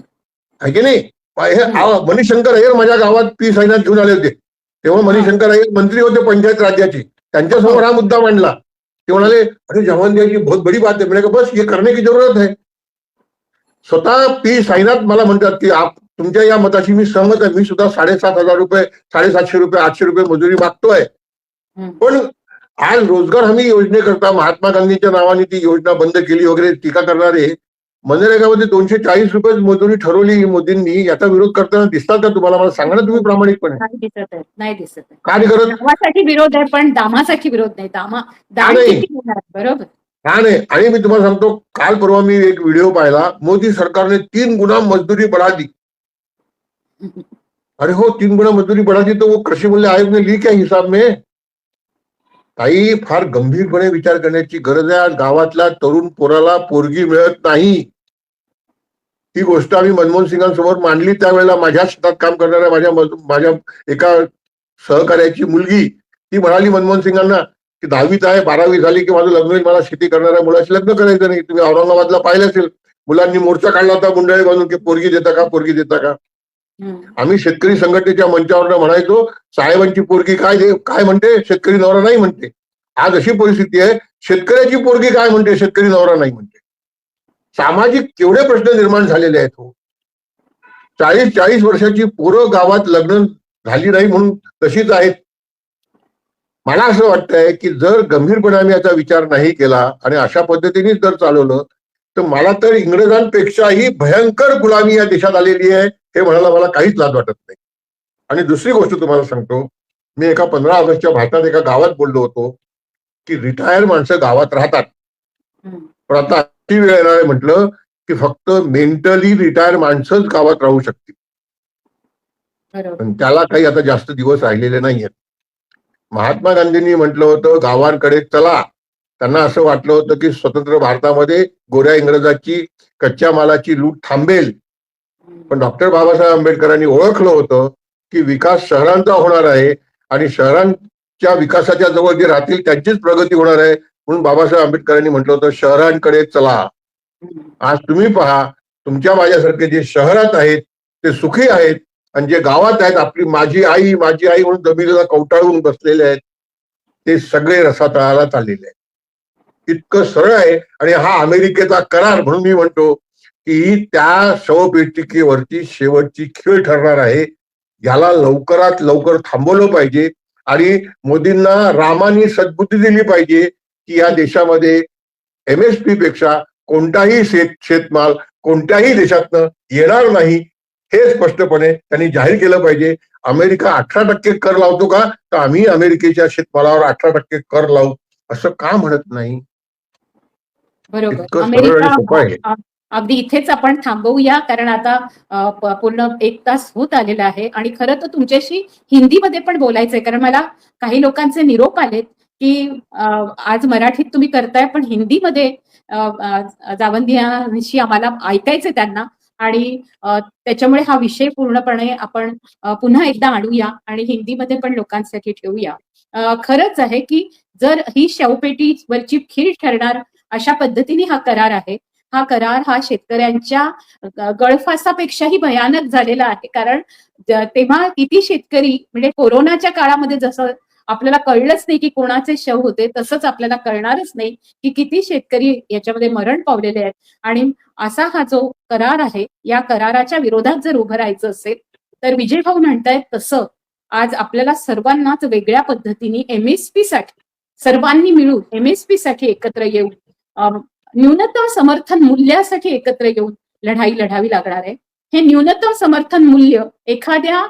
आहे की नाही? हे मणिशंकर अय्यर माझ्या गावात पी साईनाथ घेऊन आले होते, तेव्हा मणिशंकर अय्यर मंत्री होते पंचायत राज्याचे, त्यांच्यासमोर हा मुद्दा मांडला. ते म्हणाले, अरे जवान द्यायची बहुत बडी बात है. मैंने कहा बस ये करने की जरूरत है. स्वतः पी साईनाथ मला म्हणतात की तुमच्या या मताशी मी सहमत आहे, मी सुद्धा 7,500 रुपये, 750 रुपये, 800 रुपये मजुरी मागतोय. पण आज रोजगार हमी योजनेकरता महात्मा गांधींच्या नावाने ती योजना बंद केली वगैरे टीका करणारे, मनरेगामध्ये 240 रुपये मजुरी ठरवली मोदींनी, याचा विरोध करताना दिसतात का तुम्हाला? मला सांगा ना तुम्ही प्रामाणिकपणे. नाही दिसत आहे, नाही दिसत आहे. का नाही करत? दामासाठी विरोध आहे, पण दामासाठी विरोध नाही. दाम नाही. किती होणार? बरोबर. हा नाही, आणि मी तुम्हाला सांगतो, काल परवा मी एक व्हिडिओ पाहिला, मोदी सरकारने 3 गुना मजदूरी बढ़ा दी. अरे हो, 3 गुना मजदूरी बढ़ा दी तो वो कृषि मूल्य आयोग ने ली क्या हिसाब में? काही फार गंभीरपणे विचार करण्याची गरज आहे. आज गावातल्या तरुण पोराला पोरगी मिळत नाही. ही गोष्ट आम्ही मनमोहन सिंगांसमोर मांडली, त्यावेळेला माझ्या शेतात काम करणाऱ्या माझ्या एका सहकार्याची मुलगी ती म्हणाली मनमोहन सिंगांना की 10वीत आहे, 12वी झाली की माझं लग्न होईल, मला शेती करणाऱ्या मुलाशी लग्न करायचं नाही. तुम्ही औरंगाबादला पाहिलं असेल, मुलांनी मोर्चा काढला होता गुंडाळे बांधून की पोरगी देता का, पोरगी देता का. आम्ही शेतकरी संघटनेच्या मंचावर म्हणायचो, साहेबांची पोरगी काय म्हणते, शेतकरी नवरा नाही म्हणते. आज अशी परिस्थिती आहे, शेतकऱ्याची पोरगी काय म्हणते, शेतकरी नवरा नाही म्हणते. सामाजिक केवढे प्रश्न निर्माण झालेले आहेत. हो, 40 वर्षाची पोरं गावात लग्न झाली नाही म्हणून तशीच आहेत. मला असं वाटतंय की जर गंभीरपणे आम्ही याचा विचार नाही केला आणि अशा पद्धतीने जर चालवलं तर मला तर इंग्रजांपेक्षाही भयंकर गुलामी या देशात आलेली आहे हे म्हणायला मला काहीच लाज वाटत नाही. आणि दुसरी गोष्ट तुम्हाला सांगतो, मी एका 15 ऑगस्टच्या भारतात एका गावात बोललो होतो की रिटायर माणसं गावात राहतात, पण आता अशी वेळ येणार आहे म्हटलं की फक्त मेंटली रिटायर माणसंच गावात राहू शकतील. पण त्याला काही आता जास्त दिवस राहिलेले नाहीयेत. महात्मा गांधींनी म्हटलं होतं गावांकडे चला. त्यांना असं वाटलं होतं की स्वतंत्र भारतामध्ये गोऱ्या इंग्रजाची कच्च्या मालाची लूट थांबेल. पण डॉक्टर बाबासाहेब आंबेडकरांनी ओळखलं होतं की विकास शहरांचा होणार आहे आणि शहरांच्या विकासाच्या जवळ जे राहतील त्यांचीच प्रगती होणार आहे. म्हणून बाबासाहेब आंबेडकरांनी म्हटलं होतं शहरांकडे चला. आज तुम्ही पहा, तुमच्या माझ्यासारखे जे शहरात आहेत ते सुखी आहेत आणि जे गावात आहेत, आपली माझी आई म्हणून जमिनीला कवटाळून बसलेले आहेत, ते सगळे रसातळाला चाललेले आहेत. इतकं सरळ आहे. आणि हा अमेरिकेचा करार म्हणून मी म्हणतो की त्या शवपेटिकेवरची शेवटची खीळ ठरणार आहे. याला लवकरात लवकर थांबवलं पाहिजे आणि मोदींना रामानी सद्बुद्धी दिली पाहिजे की या देशामध्ये MSP पेक्षा कोणताही शेतमाल कोणत्याही देशातनं येणार नाही हे स्पष्टपणे त्यांनी जाहीर केलं पाहिजे. अमेरिका 18% कर लावतो का, तर आम्ही अमेरिकेच्या शेतमालावर 18% कर लावू असं का म्हणत नाही? बरोबर. अमेरिका अगदी इथेच आपण थांबवूया, कारण आता पूर्ण 1 तास होत आलेला आहे आणि खरं तर तुमच्याशी हिंदीमध्ये पण बोलायचंय, कारण मला काही लोकांचे निरोप आलेत की आज मराठीत तुम्ही करताय पण हिंदीमध्ये जावंदियांशी आम्हाला ऐकायचंय त्यांना, आणि त्याच्यामुळे हा विषय पूर्णपणे आपण पुन्हा एकदा आणूया आणि हिंदीमध्ये पण लोकांसाठी ठेवूया. खरंच आहे की जर ही शवपेटीवरची खीळ ठरणार अशा पद्धतीने हा करार आहे, हा करार हा शेतकऱ्यांच्या गळफासापेक्षाही भयानक झालेला आहे. कारण तेव्हा किती शेतकरी, म्हणजे कोरोनाच्या काळामध्ये जसं आपल्याला कळलंच नाही की कोणाचे शव होते, तसंच आपल्याला कळणारच नाही की किती शेतकरी याच्यामध्ये मरण पावलेले आहेत. आणि असा हा जो करार आहे, या कराराच्या विरोधात जर उभं राहायचं असेल तर विजय भाऊ म्हणतायत तसं आज आपल्याला सर्वांनाच वेगळ्या पद्धतीने MSP साठी सर्वांनी मिळून MSP साठी एकत्र येऊन न्यूनतम समर्थन मूल्यासाठी एकत्र येऊन लढाई लढावी लागणार आहे. हे न्यूनतम समर्थन मूल्य एखाद्या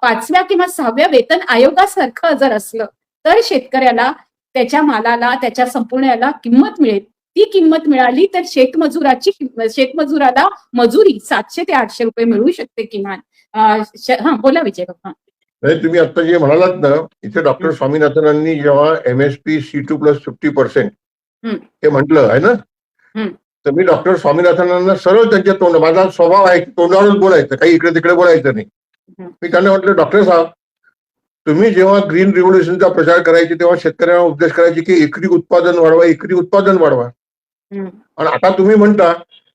5व्या किंवा 6व्या वेतन आयोगासारखं जर असलं तर शेतकऱ्याला त्याच्या मालाला, त्याच्या संपूर्ण याला किंमत मिळेल. ती किंमत मिळाली तर शेतमजुराला मजुरी 700 ते 800 रुपये मिळू शकते किमान. हा बोला विजय बाबा. नाही, तुम्ही आता जे म्हणालात ना, इथे डॉक्टर स्वामीनाथनांनी जेव्हा MSP C2+50% हे म्हटलं आहे ना, तर मी डॉक्टर स्वामीनाथनांना सरळ त्यांच्या माझा स्वभाव आहे की तोंडावरच बोलायचं, काही इकडे तिकडे बोलायचं नाही. मी त्यांना म्हटलं, डॉक्टर साहेब, तुम्ही जेव्हा ग्रीन रिव्होल्युशनचा प्रचार करायचे तेव्हा शेतकऱ्यांना उपदेश करायचे की एकरी उत्पादन वाढवा, एकरी उत्पादन वाढवा. आणि आता तुम्ही म्हणता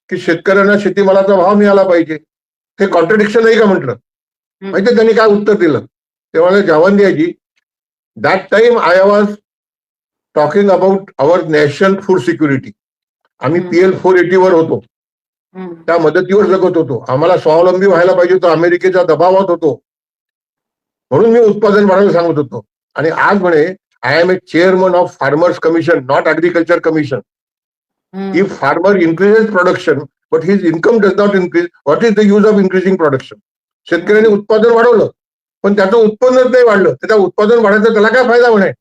की शेतकऱ्यांना शेतीमालाचा भाव मिळाला पाहिजे. हे कॉन्ट्रडिक्शन नाही का म्हटलं. माहिती त्यांनी काय उत्तर दिलं? ते म्हणाले, Jawandiya ji, that time I was talking about our national food security. आम्ही PL 480 वर होतो, त्या मदतीवर जगत होतो. आम्हाला स्वावलंबी व्हायला पाहिजे होतं, अमेरिकेच्या दबावात होतो, म्हणून मी उत्पादन वाढवायला सांगत होतो. आणि आज म्हणे, I am a chairman of farmers commission, not agriculture commission. If farmer increases production but his income does not increase, what is the use of increasing production? शेतकऱ्यांनी उत्पादन वाढवलं पण त्याचं उत्पन्नच नाही वाढलं, तर त्या उत्पादन वाढायचा त्याला काय फायदा म्हणे?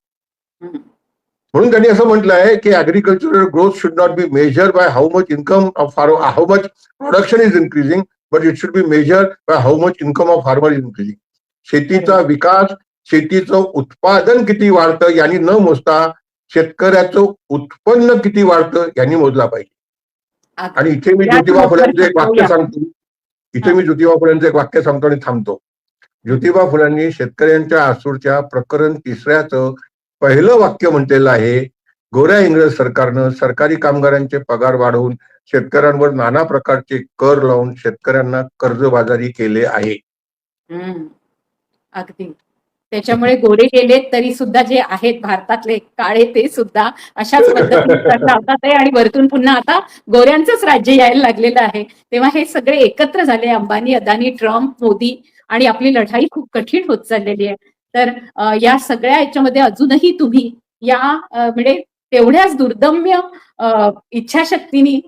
म्हणून त्यांनी असं म्हटलं आहे की agricultural growth should not be measure by how much income of how much production is increasing, but it should be measure by how much income of farmer is increasing. शेतीचा विकास, शेतीचं उत्पादन किती वाढतं यांनी न मोजता शेतकऱ्याचं उत्पन्न किती वाढतं यांनी मोजला पाहिजे. आणि इथे मी ज्योतिबा फुल्यांचं एक वाक्य सांगतो, आणि थांबतो. ज्योतिबा फुलांनी शेतकऱ्यांच्या आसूडच्या प्रकरण 3चं पहिलं वाक्य म्हटलेलं आहे, गोऱ्या इंग्रज सरकारनं सरकारी कामगारांचे पगार वाढवून शेतकऱ्यांवर नाना प्रकारचे कर लावून शेतकऱ्यांना कर्जबाजारी केले आहे. अगदी. त्याच्यामुळे गोरे गेले तरी सुद्धा जे आहेत भारतातले काळे ते सुद्धा अशाच पद्धतीने लावतात आहे आणि वरतून पुन्हा आता गोऱ्यांचंच राज्य यायला लागलेलं आहे. तेव्हा हे सगळे एकत्र झाले, अंबानी, अदानी, ट्रम्प, मोदी, आणि आपली लढाई खूप कठीण होत चाललेली आहे. तर या सगळ्या याच्यामध्ये अजूनही तुम्ही या म्हणजे तेवढ्याच दुर्दम्य इच्छाशक्तीने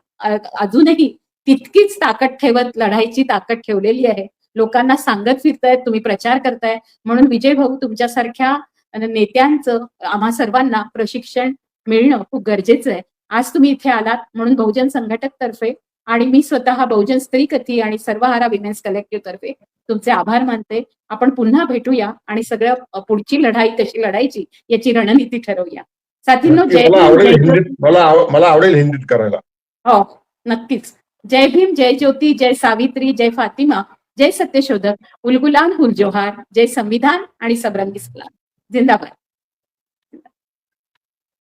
अजूनही तितकीच ताकद ठेवत लढाईची ताकद ठेवलेली आहे. लोकांना सांगत फिरतायत, तुम्ही प्रचार करताय. म्हणून विजय भाऊ, तुमच्यासारख्या नेत्यांचं आम्हा सर्वांना प्रशिक्षण मिळणं खूप गरजेचं आहे. आज तुम्ही इथे आलात म्हणून बहुजन संघटक तर्फे आणि मी स्वतः बहुजन स्त्री कथी आणि सर्वहारा विमेन्स कलेक्टिव्ह तर्फे तुमचे आभार मानते. आपण पुन्हा भेटूया आणि सगळं पुढची लढाई कशी लढायची याची रणनीती ठरवूया. साथींनो, जय भीम. मला आवडेल हिंदीत करायला. हो, नक्कीच. जय भीम, जय ज्योती, जय सावित्री, जय फातिमा, जय सत्यशोधक, उलगुलान हुलजोहार, जय संविधान आणि सबरंगी सलाम. जिंदाबाद.